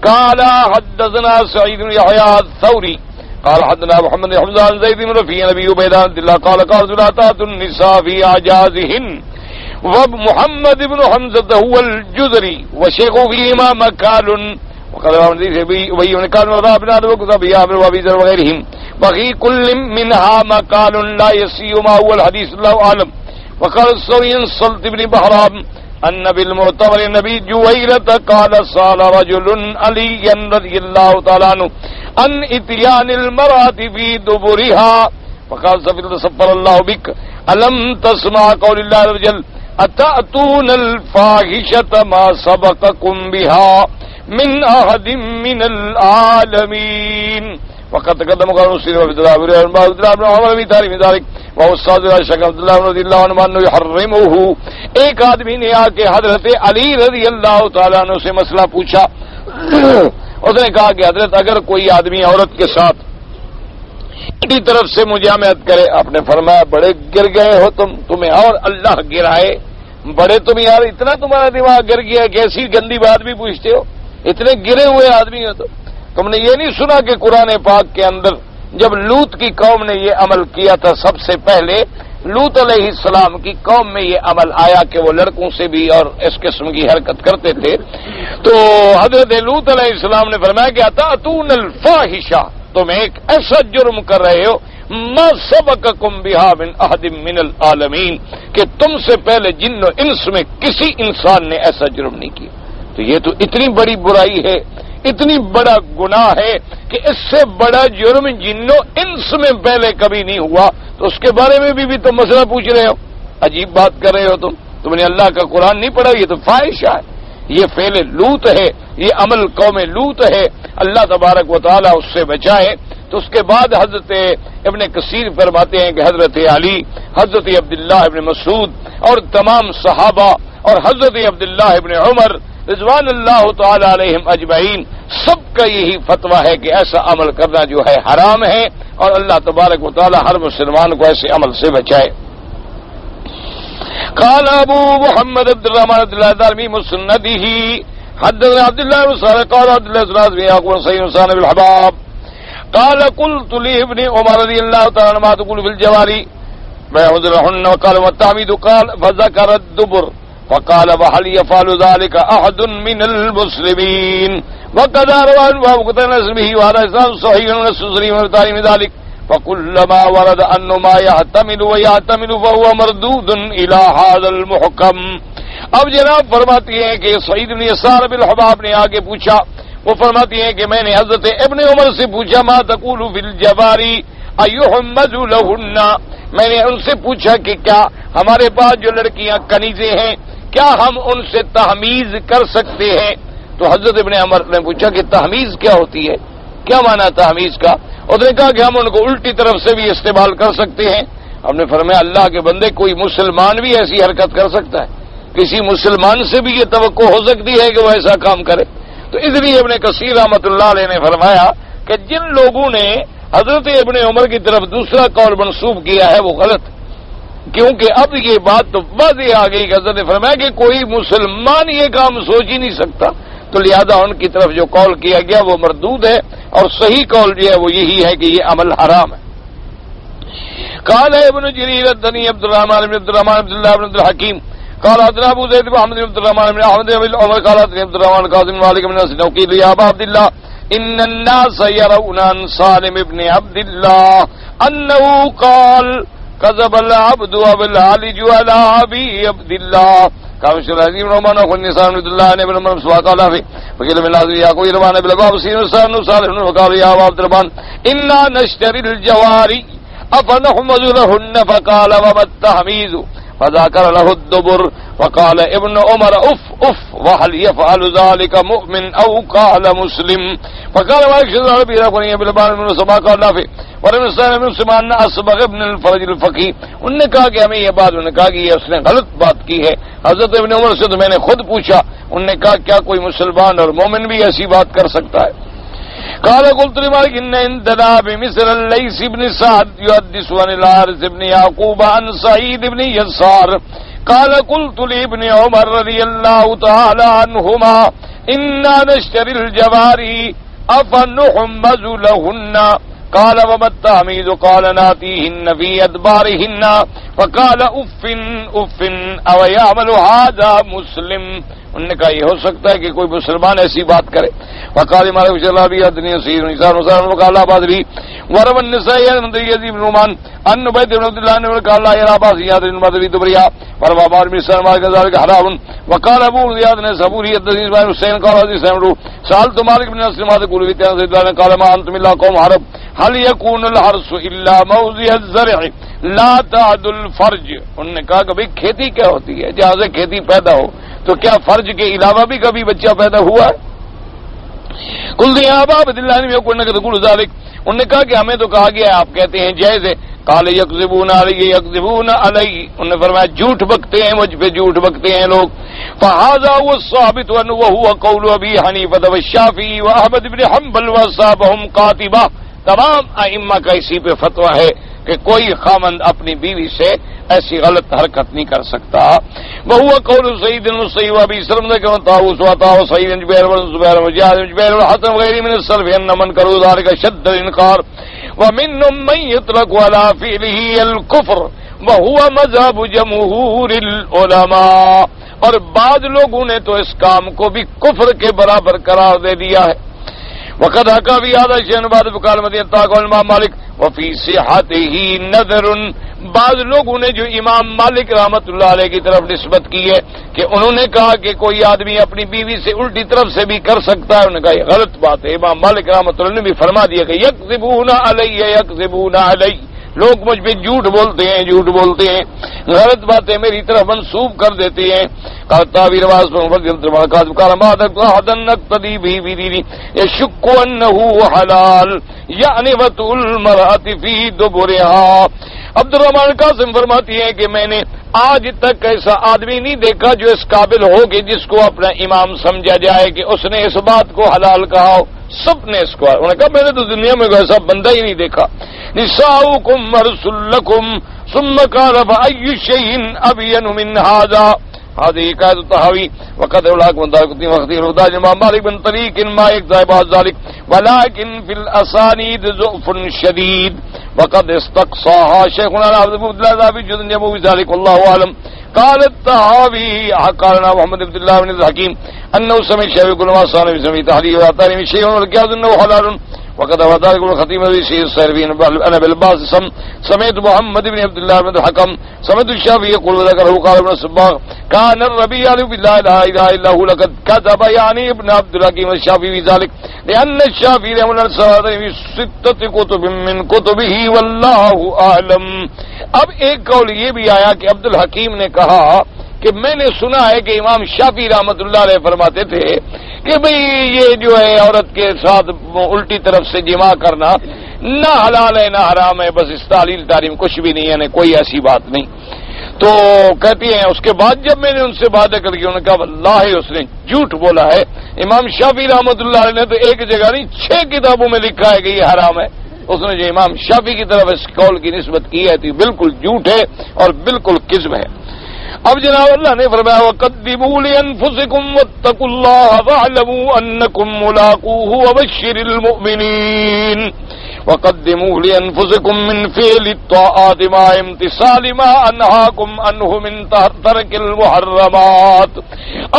قال حدثنا سعيد بن يحيى الثوري قال حدثنا محمد بن حمزة عن زيد بن رفيع ابي عبيد عبد الله قال قال لا تأتوا النساء في اعجازهن. ومحمد بن حمزة هو الجزري وشيخ فيهما مكال. وقال ابي بن كان ورابنا وكذا عامر وابي ذر وغيرهم وفي كل منها مقال لا يسيء ما هو الحديث الله اعلم. وقال الثوري صلت بن بهرام ان بالمعتبر النبي جويرة قال سال رجل عليا رضي الله تعالى عنه عن اتيان المرأة في دبرها فقال سفر الله بك الم تسمع قول الله عز وجل اتأتون الفاحشة ما سبقكم بها من احد من العالمین. وقد تقدم قال مسلم وعبد الله بن عمر بن تاريخ ذلك وهو الصادق شك عبد الله رضي الله عنه انه يحرمه. ایک آدمی نے آ کے حضرت علی رضی اللہ تعالیٰ عنہ سے مسئلہ پوچھا. اس نے کہا کہ حضرت اگر کوئی آدمی عورت کے ساتھ کی طرف سے مجامعت کرے. آپ نے فرمایا بڑے گر گئے ہو تمہیں اور اللہ گرائے. بڑے تم یار اتنا تمہارا دماغ گر گیا کیسی گندی بات بھی پوچھتے ہو. اتنے گرے ہوئے آدمی ہو تو تم نے یہ نہیں سنا کہ قرآن پاک کے اندر جب لوط کی قوم نے یہ عمل کیا تھا سب سے پہلے لوط علیہ السلام کی قوم میں یہ عمل آیا کہ وہ لڑکوں سے بھی اور اس قسم کی حرکت کرتے تھے. تو حضرت لوط علیہ السلام نے فرمایا کہ اتأتون الفاحشہ تم ایک ایسا جرم کر رہے ہو ما سبقکم بہا من احد من العالمین کہ تم سے پہلے جن و انس میں کسی انسان نے ایسا جرم نہیں کیا. تو یہ تو اتنی بڑی برائی ہے اتنی بڑا گناہ ہے کہ اس سے بڑا جرم جنوں انس میں پہلے کبھی نہیں ہوا. تو اس کے بارے میں بھی تم مسئلہ پوچھ رہے ہو. عجیب بات کر رہے ہو تم نے اللہ کا قرآن نہیں پڑھا. یہ تو فاحشہ ہے. یہ فعل لوط ہے، یہ عمل قوم لوط ہے، اللہ تبارک و تعالیٰ اس سے بچائے۔ تو اس کے بعد حضرت ابن کثیر فرماتے ہیں کہ حضرت علی، حضرت عبداللہ ابن مسعود اور تمام صحابہ اور حضرت عبداللہ ابن عمر رضوان اللہ تعالی علیہم اجمعین سب کا یہی فتویٰ ہے کہ ایسا عمل کرنا جو ہے حرام ہے، اور اللہ تبارک و تعالی ہر مسلمان کو ایسے عمل سے بچائے۔ قال ابو محمد عبد الرحمن عبد الله الدارمي مسنده حدثنا عبد الله بن صالح قال عبد الله بن عاصم يقول سيد سان بالحباب قال قلت لابن عمر رضي الله تعالى عنه ما تقول في الجواري فيعذرهن وقال والتعميد قال فذكر الدبر فقال وهل يفعل ذلك احد من المسلمين وقد روى ابو قتادة اسمه وهذا اسناد صحيح والسوزري وتعليم ذلك فكلما ورد انه ما يحتمل ويحتمل فهو مردود الى هذا المحكم۔ اب جناب فرماتی ہیں کہ سعید بن یسار بالحباب نے آگے پوچھا، وہ فرماتی ہیں کہ میں نے حضرت ابن عمر سے پوچھا ما تقول فی الجواری ایحمد لہن، میں نے ان سے پوچھا کہ کیا ہمارے پاس جو لڑکیاں کنیزیں ہیں کیا ہم ان سے تحمیز کر سکتے ہیں؟ تو حضرت ابن عمر نے پوچھا کہ تحمیز کیا ہوتی ہے، کیا معنی تحمیز کا؟ اس نے کہا کہ ہم ان کو الٹی طرف سے بھی استعمال کر سکتے ہیں۔ ہم نے فرمایا اللہ کے بندے کوئی مسلمان بھی ایسی حرکت کر سکتا ہے؟ کسی مسلمان سے بھی یہ توقع ہو سکتی ہے کہ وہ ایسا کام کرے؟ تو اس لیے ابن کثیر رحمۃ اللہ علیہ نے فرمایا کہ جن لوگوں نے حضرت ابن عمر کی طرف دوسرا قول منسوب کیا ہے وہ غلط، کیونکہ اب یہ بات تو واضح آ گئی کہ حضرت نے فرمایا کہ کوئی مسلمان یہ کام سوچ ہی نہیں سکتا، تو لہذا ان کی طرف جو قول کیا گیا وہ مردود ہے، اور صحیح قول جو ہے وہ یہی ہے کہ یہ عمل حرام ہے۔ قال ابن جرير الدني عبد الرحمن بن عبد الرحمن عبد الله بن عبد الحكيم قال حدثنا ابو زيد بن محمد بن عبد الرحمن بن احمد بن عمر قال حدثنا عبد الرحمن قاسم مالك بن انس وقيل يا ابا عبد الله ان الناس يرون عن سالم بن عبد الله انه قال كذب العبد وبالعالج على ابي عبد الله كما شرع ابن عمر والنساء عبد الله بن عمر سواء قال في وقيل من الذي يقول ربنا بالباب سين صالح وقال يا ابا عبد الرحمن انا نشتري الجواري افنحمد لهن فقال وما التحميز فذكر له الدبر وقال ابن عمر اف اف وهل يفعل ذلك مؤمن او قال مسلم فقال واكشف ربي ربني بالباب من سبا قال في ورن سلم من سمان اصبغ ابن الفرج الفقي انہوں نے کہا کہ ہمیں یہ بات انہوں نے کہا کہ یہ اس نے غلط بات کی ہے۔ حضرت ابن عمر سے تو میں نے خود پوچھا، انہوں نے کہا کیا کوئی مسلمان اور مومن بھی ایسی بات کر سکتا ہے؟ قال قلت لمالك ان عندنا بمصر الليث بن سعد يحدث عن الحارث بن يعقوب عن سعيد بن يسار قال قلت لابن عمر رضي الله تعالى عنهما انا نشتري الجواري افنحمز لهن قال وما التحميد قال ناتيهن في ادبارهن فقال اف اف او يعمل هذا مسلم۔ انہوں نے کہا یہ ہو سکتا ہے کہ کوئی مسلمان ایسی بات کرے؟ وقال مالك بن شرابي حدثني سيد بن نصار وقال بادري وروى النسائي عن يزيد بن نعمان ان عبيد بن عبد الله بن قال لا يرى باس زياد بن مدري دبريا وروى بار بن سلمى كذلك حرام وقال ابو زياد بن صبوري حدثني بن حسين قال حديث سمعوا سالت مالك بن انس ماذا يقول في تنزيل قال ما انتم الا قوم عرب هل يكون الحرث الا موضع الزرع لا تعد الفرج۔ انہوں نے کہا کہ بھئی کھیتی کیا ہوتی ہے؟ جہاں سے کھیتی پیدا ہو تو کیا فرج کے علاوہ بھی کبھی بچہ پیدا ہوا ہے؟ کل دیا باب دلانی میں کرنے کا تقول ذالک، انہوں نے کہا کہ ہمیں تو کہا گیا آپ کہتے ہیں جائز ہے۔ قال یکذبون علی یکذبون علی، انہوں نے فرمایا جھوٹ بکتے ہیں مجھ پہ، جھوٹ بکتے ہیں لوگ۔ فہذا هو الثابت وهو قول ابی حنیفہ والشافعی واحمد بن حنبل واصحابهم قاطبہ، تمام ائمہ کا اسی پہ فتویٰ ہے کہ کوئی خامند اپنی بیوی سے ایسی غلط حرکت نہیں کر سکتا۔ وهو قول سعید المسیب ابی سلم نے کہ طاؤوس وطاؤ سعید بن جبیر بن زبیر بن جابر بن جبیر والحسن وغيرهم من السلف ان من كروا ذلك شد الانكار ومنهم من يطلق على فعله الكفر وهو مذهب جمهور العلماء، اور بعض لوگوں نے تو اس کام کو بھی کفر کے برابر قرار دے دیا ہے۔ وقد حكى في هذا الشيء بعد فقال مدين طاق الامام مالك وفي صحته نظر، بعض لوگوں نے جو امام مالک رحمت اللہ علیہ کی طرف نسبت کی ہے کہ انہوں نے کہا کہ کوئی آدمی اپنی بیوی سے الٹی طرف سے بھی کر سکتا ہے، انہوں نے کہا یہ غلط بات ہے۔ امام مالک رحمت اللہ نے بھی فرما دیا کہ یکذبون علی یکذبون علی، لوگ مجھ پہ جھوٹ بولتے ہیں غلط باتیں میری طرف منسوب کر دیتے ہیں. تعبیر يشك أنه حلال يعني وطء المرأة في دبرها. عبد الرحمان قاسم فرماتی ہیں کہ میں نے آج تک ایسا آدمی نہیں دیکھا جو اس قابل ہو کہ جس کو اپنا امام سمجھا جائے کہ اس نے اس بات کو حلال کہا ہو. سب نے اس کو انہوں نے کہا میں نے تو دنیا میں ایسا بندہ ہی نہیں دیکھا. نساؤکم حرث لکم ثم قال فأي شيء أبين من هذا. هذه قاعدة الطحاوي وقد أولاك من دارقطني واختير الهدى جمع مالك بن طريق ما يقضي بعض ذلك ولكن في الأسانيد ضعف شديد وقد استقصاها شيخنا عبد الله ذهبي جزء يبوي ذلك والله أعلم. قال الطحاوي قالنا محمد بن الله بن الحكيم أنه سمع الشافعي يقول ما صار بسمع تحرير وأعطاني من شيء والكاد أنه حلال وقد وذلك الخطيب الذي سيد السيرفين أنا بالباس سمعت محمد بن عبد الله بن الحكم سمعت الشافعي يقول ذكره قال ابن الصباغ كان الربيع يعلم بالله لا اله الا هو لقد كتب يعني ابن عبد الحكيم الشافعي في ذلك لأن الشافعي من السواد في 6 كتب من كتبه والله أعلم. اب ایک قول یہ بھی آیا کہ عبد الحکیم نے کہا کہ میں نے سنا ہے کہ امام شافعی رحمۃ اللہ علیہ فرماتے تھے کہ بھئی یہ جو ہے عورت کے ساتھ الٹی طرف سے جماع کرنا نہ حلال ہے نہ حرام ہے، بس اس تعلیم کچھ بھی نہیں ہے، یعنی کوئی ایسی بات نہیں. تو کہتی ہیں اس کے بعد جب میں نے ان سے باتیں کر کے انہوں نے کہا واللہ اس نے جھوٹ بولا ہے. امام شافعی رحمۃ اللہ علیہ نے تو ایک جگہ نہیں 6 کتابوں میں لکھا ہے کہ یہ حرام ہے. اس نے جو امام شافعی کی طرف اس قول کی نسبت کی ہے تو بالکل جھوٹ ہے اور بالکل کذب ہے. اب جناب اللہ نے فرمایا وَقَدِّمُوا لِأَنفُسِكُمْ وَاتَّقُوا اللَّهَ وَاعْلَمُوا أَنَّكُمْ مُلَاقُوهُ وَبَشِّرِ الْمُؤْمِنِينَ. وَقَدِّمُوا لِأَنفُسِكُمْ مِنْ فِعْلِ الطَّاعَاتِ مَعَ امْتِثَالِ مَا أَنْهَاكُمْ عَنْهُ مِنْ تَرْكِ الْمُحَرَّمَاتِ.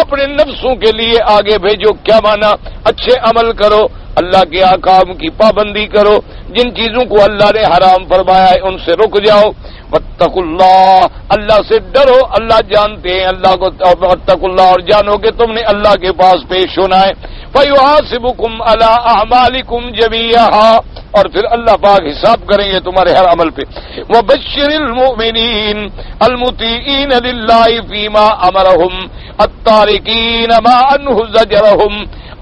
اپنے نفسوں کے لیے آگے بھیجو. کیا مانا؟ اچھے عمل کرو، اللہ کے احکام کی پابندی کرو، جن چیزوں کو اللہ نے حرام فرمایا ہے ان سے رک جاؤ. واتقوا اللہ، اللہ سے ڈرو، اللہ جانتے ہیں اللہ کو. واتقوا اللہ، اور جانو کہ تم نے اللہ کے پاس پیش ہونا ہے. فَيُحَاسِبُكُمْ عَلَىٰ أَعْمَالِكُمْ جَمِيعًا، اور پھر اللہ پاک حساب کریں گے تمہارے ہر عمل پہ. وَبَشِّرِ الْمُؤْمِنِينَ الْمُطِيعِينَ لِلَّهِ فِيمَا أَمَرَهُمْ التَّارِكِينَ مَا عَنْهُ زَجَرَهُمْ.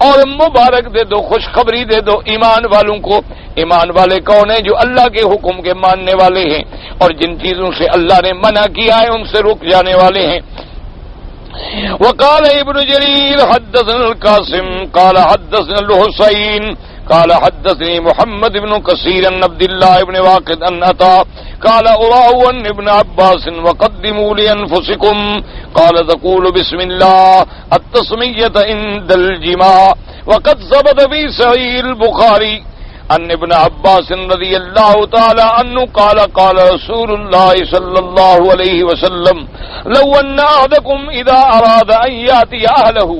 اور مبارک دے دو، خوشخبری دے دو ایمان والوں کو. ایمان والے کون ہیں؟ جو اللہ کے حکم کے ماننے والے ہیں اور جن چیزوں سے اللہ نے منع کیا ہے ان سے رک جانے والے ہیں. وقال ابن جرير حدثنا القاسم قال حدثنا الحسين قال حدثني محمد بن كثير عن عبد الله بن واقد أن أتى قال أراه عن ابن عباس وقدموا لأنفسكم قال تقول بسم الله التسمية عند الجماع. وقد ثبت في صحيح البخاري عن ابن عباس رضي الله تعالى عنه قال قال رسول الله صلى الله عليه وسلم لو أن أحدكم إذا أراد أن يأتي أهله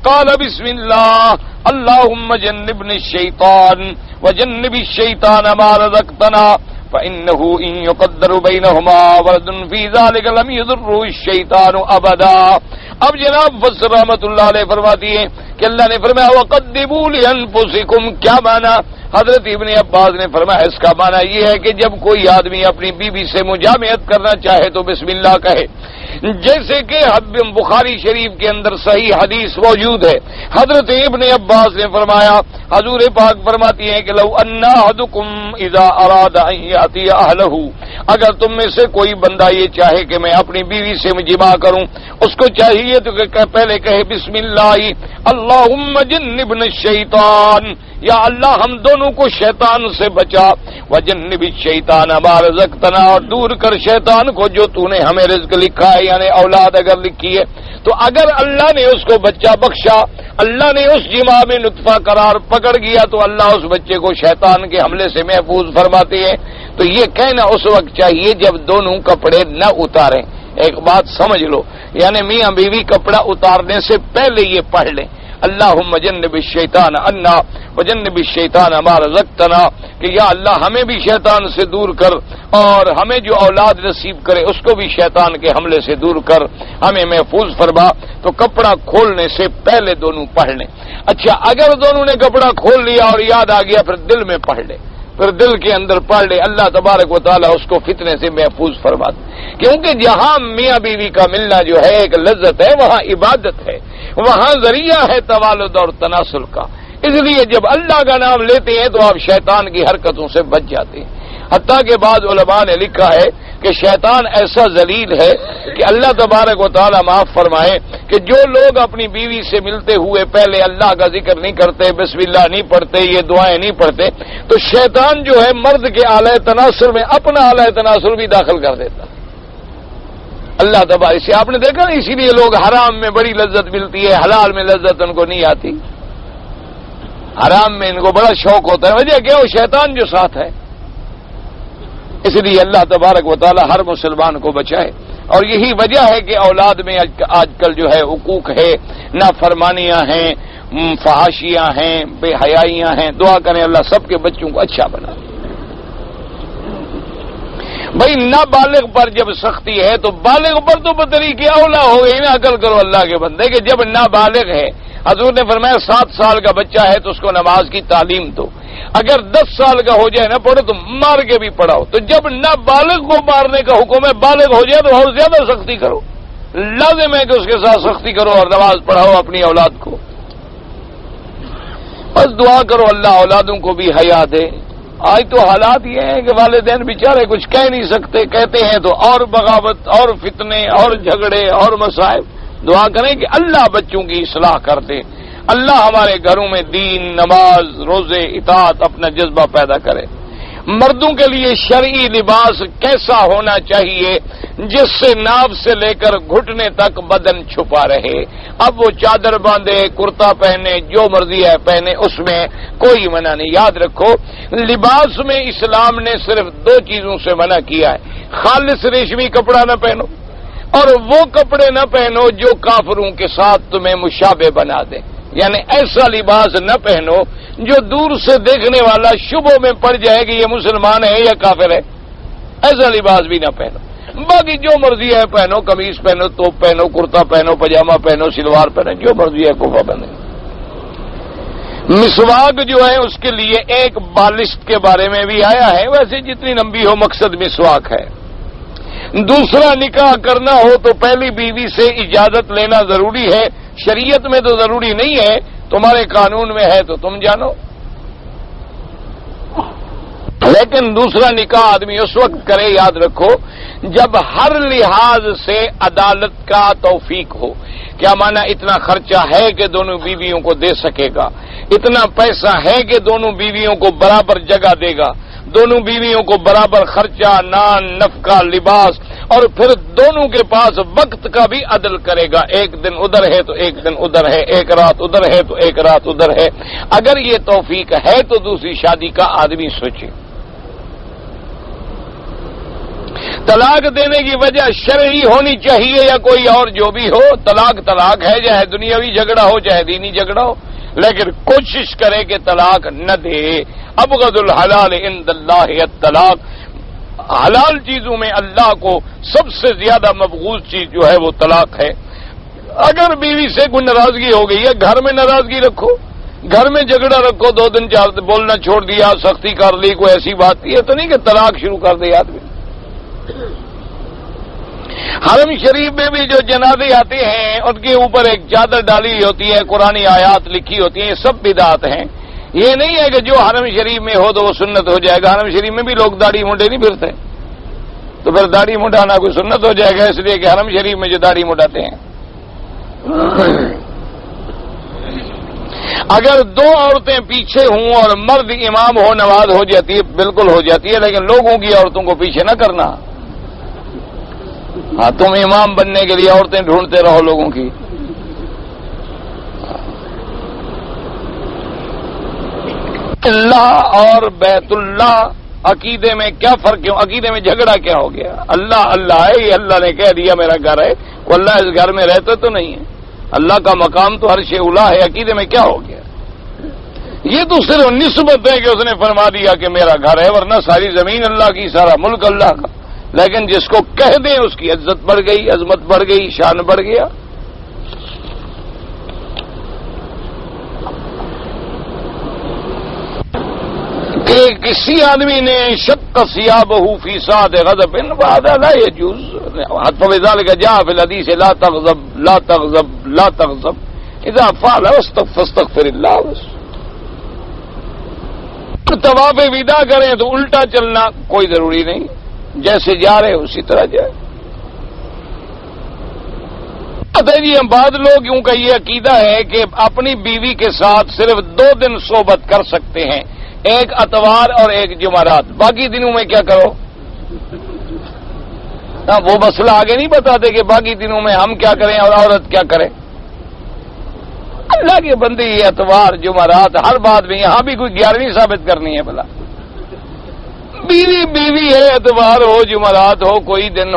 قال بسم الله اللهم جنبني الشيطان وجنب الشيطان ما رزقتنا فإنه إن يقدر بينهما ولد في ذلك لم يضره الشيطان أبدا. اب جناب فسر رحمت اللہ علیہ فرماتی ہیں کہ اللہ نے فرمایا وقدموا لانفسکم. کیا معنی؟ حضرت ابن عباس نے فرمایا اس کا معنی یہ ہے کہ جب کوئی آدمی اپنی بیوی سے مجامعت کرنا چاہے تو بسم اللہ کہے. جیسے کہ بخاری شریف کے اندر صحیح حدیث موجود ہے. حضرت ابن عباس نے فرمایا حضور پاک فرماتی ہیں کہ لو ان احدکم اذا اراد ان یاتی اہلہ، اگر تم میں سے کوئی بندہ یہ چاہے کہ میں اپنی بیوی سے جماع کروں، اس کو چاہیے تو کہ پہلے کہے بسم اللہ اللہم جنبنا الشیطان، یا اللہ ہم دونوں کو شیطان سے بچا، وجنب الشیطان ما رزقتنا، اور دور کر شیطان کو جو تو نے ہمیں رزق لکھا ہے، یعنی اولاد اگر لکھی ہے. تو اگر اللہ نے اس کو بچہ بخشا، اللہ نے اس جماع میں نطفہ قرار پکڑ گیا تو اللہ اس بچے کو شیطان کے حملے سے محفوظ فرماتے ہیں. تو یہ کہنا اس وقت چاہیے جب دونوں کپڑے نہ اتاریں. ایک بات سمجھ لو، یعنی میاں بیوی کپڑا اتارنے سے پہلے یہ پڑھ لیں اللہم جنب الشیطان عنا وجنب الشیطان ما رزقتنا، کہ یا اللہ ہمیں بھی شیطان سے دور کر اور ہمیں جو اولاد نصیب کرے اس کو بھی شیطان کے حملے سے دور کر، ہمیں محفوظ فرما. تو کپڑا کھولنے سے پہلے دونوں پڑھ لیں. اچھا اگر دونوں نے کپڑا کھول لیا اور یاد آ گیا پھر دل میں پڑھ لیں، پھر دل کے اندر پڑھ لے، اللہ تبارک و تعالیٰ اس کو فتنے سے محفوظ فرماتے، کیونکہ جہاں میاں بیوی کا ملنا جو ہے ایک لذت ہے، وہاں عبادت ہے، وہاں ذریعہ ہے توالد اور تناسل کا، اس لیے جب اللہ کا نام لیتے ہیں تو آپ شیطان کی حرکتوں سے بچ جاتے ہیں۔ حتیٰ کہ بعض علماء نے لکھا ہے کہ شیطان ایسا ذلیل ہے کہ اللہ تبارک و تعالیٰ معاف فرمائے کہ جو لوگ اپنی بیوی سے ملتے ہوئے پہلے اللہ کا ذکر نہیں کرتے، بسم اللہ نہیں پڑھتے، یہ دعائیں نہیں پڑھتے، تو شیطان جو ہے مرد کے اعلی تناسل میں اپنا اعلی تناسل بھی داخل کر دیتا۔ اللہ تبارک سے آپ نے دیکھا نا، اسی لیے لوگ حرام میں بڑی لذت ملتی ہے، حلال میں لذت ان کو نہیں آتی، حرام میں ان کو بڑا شوق ہوتا ہے، وجہ کیا؟ وہ شیطان جو ساتھ ہے۔ اس لیے اللہ تبارک و تعالی ہر مسلمان کو بچائے، اور یہی وجہ ہے کہ اولاد میں آج کل جو ہے حقوق ہے، نافرمانیاں ہیں، فحاشیاں ہیں، بے حیائیاں ہیں۔ دعا کریں اللہ سب کے بچوں کو اچھا بنا۔ بھائی نابالغ پر جب سختی ہے تو بالغ پر تو بطریقے اولا ہو گئی نا، عقل کرو اللہ کے بندے کہ جب نابالغ ہے، حضور نے فرمایا 7 سال کا بچہ ہے تو اس کو نماز کی تعلیم دو، اگر 10 سال کا ہو جائے نہ پڑھو تو مار کے بھی پڑھاؤ، تو جب نابالغ کو مارنے کا حکم ہے، بالغ ہو جائے تو اور زیادہ سختی کرو، لازم ہے کہ اس کے ساتھ سختی کرو اور نماز پڑھاؤ اپنی اولاد کو۔ بس دعا کرو اللہ اولادوں کو بھی حیا دے۔ آج تو حالات یہ ہیں کہ والدین بیچارے کچھ کہہ نہیں سکتے، کہتے ہیں تو اور بغاوت اور فتنے اور جھگڑے اور مصائب۔ دعا کریں کہ اللہ بچوں کی اصلاح کر دے، اللہ ہمارے گھروں میں دین، نماز، روزے، اطاعت اپنا جذبہ پیدا کرے۔ مردوں کے لیے شرعی لباس کیسا ہونا چاہیے جس سے ناف سے لے کر گھٹنے تک بدن چھپا رہے؟ اب وہ چادر باندھے، کرتا پہنے، جو مرضی ہے پہنے، اس میں کوئی منع نہیں۔ یاد رکھو لباس میں اسلام نے صرف 2 چیزوں سے منع کیا ہے، خالص ریشمی کپڑا نہ پہنو، اور وہ کپڑے نہ پہنو جو کافروں کے ساتھ تمہیں مشابہ بنا دے، یعنی ایسا لباس نہ پہنو جو دور سے دیکھنے والا شبہوں میں پڑ جائے کہ یہ مسلمان ہے یا کافر ہے، ایسا لباس بھی نہ پہنو۔ باقی جو مرضی ہے پہنو، قمیص پہنو، توپ پہنو، کرتا پہنو، پاجامہ پہنو، شلوار پہنو، جو مرضی ہے کوفہ پہنو۔ مسواک جو ہے اس کے لیے ایک بالشت کے بارے میں بھی آیا ہے، ویسے جتنی لمبی ہو مقصد مسواک ہے۔ دوسرا نکاح کرنا ہو تو پہلی بیوی سے اجازت لینا ضروری ہے، شریعت میں تو ضروری نہیں ہے، تمہارے قانون میں ہے تو تم جانو، لیکن دوسرا نکاح آدمی اس وقت کرے، یاد رکھو جب ہر لحاظ سے عدالت کا توفیق ہو۔ کیا مانا؟ اتنا خرچہ ہے کہ دونوں بیویوں کو دے سکے گا، اتنا پیسہ ہے کہ دونوں بیویوں کو برابر جگہ دے گا، دونوں بیویوں کو برابر خرچہ، نان، نفقہ، لباس، اور پھر دونوں کے پاس وقت کا بھی عدل کرے گا، ایک دن ادھر ہے تو ایک دن ادھر ہے، ایک رات ادھر ہے تو ایک رات ادھر ہے۔ اگر یہ توفیق ہے تو دوسری شادی کا آدمی سوچے۔ طلاق دینے کی وجہ شرعی ہونی چاہیے یا کوئی اور جو بھی ہو، طلاق طلاق ہے، چاہے دنیاوی جھگڑا ہو چاہے دینی جھگڑا ہو، لیکن کوشش کرے کہ طلاق نہ دے۔ ابغض الحلال عند اللہ الطلاق، حلال چیزوں میں اللہ کو سب سے زیادہ مبغوض چیز جو ہے وہ طلاق ہے۔ اگر بیوی سے کوئی ناراضگی ہو گئی ہے، گھر میں ناراضگی رکھو، گھر میں جھگڑا رکھو، 2 دن 4 دن بولنا چھوڑ دیا، سختی کر لی، کوئی ایسی بات نہیں ہے تو نہیں کہ طلاق شروع کر دے آدمی۔ حرم شریف میں بھی جو جنازے آتے ہیں ان کے اوپر ایک چادر ڈالی ہوتی ہے، قرآنی آیات لکھی ہوتی ہیں، یہ سب بدعت ہیں۔ یہ نہیں ہے کہ جو حرم شریف میں ہو تو وہ سنت ہو جائے گا، حرم شریف میں بھی لوگ داڑھی منڈے نہیں پھرتے، تو پھر داڑھی منڈانا کوئی سنت ہو جائے گا؟ اس لیے کہ حرم شریف میں جو داڑھی منڈاتے ہیں، اگر 2 عورتیں پیچھے ہوں اور مرد امام ہو نماز ہو جاتی ہے، بالکل ہو جاتی ہے، لیکن لوگوں کی عورتوں کو پیچھے نہ کرنا۔ ہاں تم امام بننے کے لیے عورتیں ڈھونڈتے رہو لوگوں کی۔ اللہ اور بیت اللہ عقیدے میں کیا فرق؟ کیوں عقیدے میں جھگڑا کیا ہو گیا؟ اللہ اللہ ہے، یہ اللہ نے کہہ دیا میرا گھر ہے، وہ اللہ اس گھر میں رہتا تو نہیں ہے، اللہ کا مقام تو عرش اولا ہے، عقیدے میں کیا ہو گیا؟ یہ تو صرف نسبت ہے کہ اس نے فرما دیا کہ میرا گھر ہے، ورنہ ساری زمین اللہ کی، سارا ملک اللہ کا، لیکن جس کو کہہ دیں اس کی عزت بڑھ گئی، عظمت بڑھ گئی، شان بڑھ گیا۔ کہ کسی آدمی نے شق ثیابہ فی ساعۃ غضب فہذا لا یجوز فلذلک جاء فی الحدیث لا تغضب لا تغضب لا تغضب اذا فعل فاستغفر اللہ. طواف وداع کریں تو الٹا چلنا کوئی ضروری نہیں، جیسے جا رہے اسی طرح جائے. جی ہم بعض لوگ یوں کا یہ عقیدہ ہے کہ اپنی بیوی کے ساتھ صرف 2 دن صحبت کر سکتے ہیں، ایک اتوار اور ایک جمعرات، باقی دنوں میں کیا کرو. وہ مسئلہ آگے نہیں بتاتے کہ باقی دنوں میں ہم کیا کریں اور عورت کیا کرے. اللہ کے بندے یہ اتوار جمعرات ہر بات میں یہاں بھی کوئی 11ویں ثابت کرنی ہے بلا. بیوی بیوی ہے، اتوار ہو جمعرات ہو، کوئی دن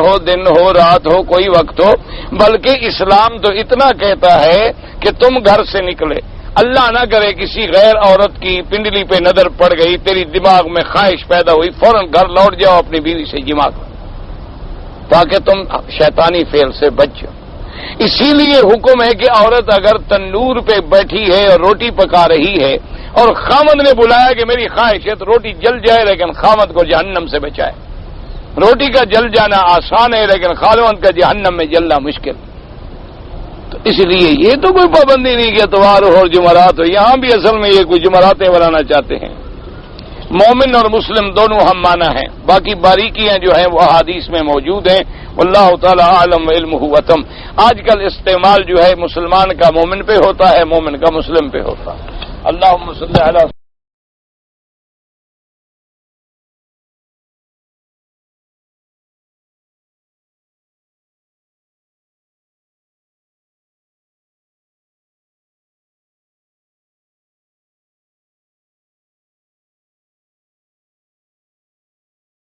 ہو رات ہو، کوئی وقت ہو. بلکہ اسلام تو اتنا کہتا ہے کہ تم گھر سے نکلے، اللہ نہ کرے کسی غیر عورت کی پنڈلی پہ نظر پڑ گئی، تیری دماغ میں خواہش پیدا ہوئی، فوراً گھر لوٹ جاؤ، اپنی بیوی سے جماع کرو تاکہ تم شیطانی فعل سے بچ جاؤ. اسی لیے حکم ہے کہ عورت اگر تنور پہ بیٹھی ہے اور روٹی پکا رہی ہے اور خامد نے بلایا کہ میری خواہش ہے تو روٹی جل جائے لیکن خامد کو جہنم سے بچائے. روٹی کا جل جانا آسان ہے لیکن خاوند کا جہنم میں جلنا مشکل. تو اس لیے یہ تو کوئی پابندی نہیں کہ اتوار ہو اور جمعرات ہو. یہاں بھی اصل میں یہ کوئی جمعراتیں بنانا چاہتے ہیں. مومن اور مسلم دونوں ہم مانا ہیں، باقی باریکیاں جو ہیں وہ احادیث میں موجود ہیں. واللہ تعالی عالم علمہ وتم. آج کل استعمال جو ہے مسلمان کا مومن پہ ہوتا ہے، مومن کا مسلم پہ ہوتا ہے. اللہم صلی علی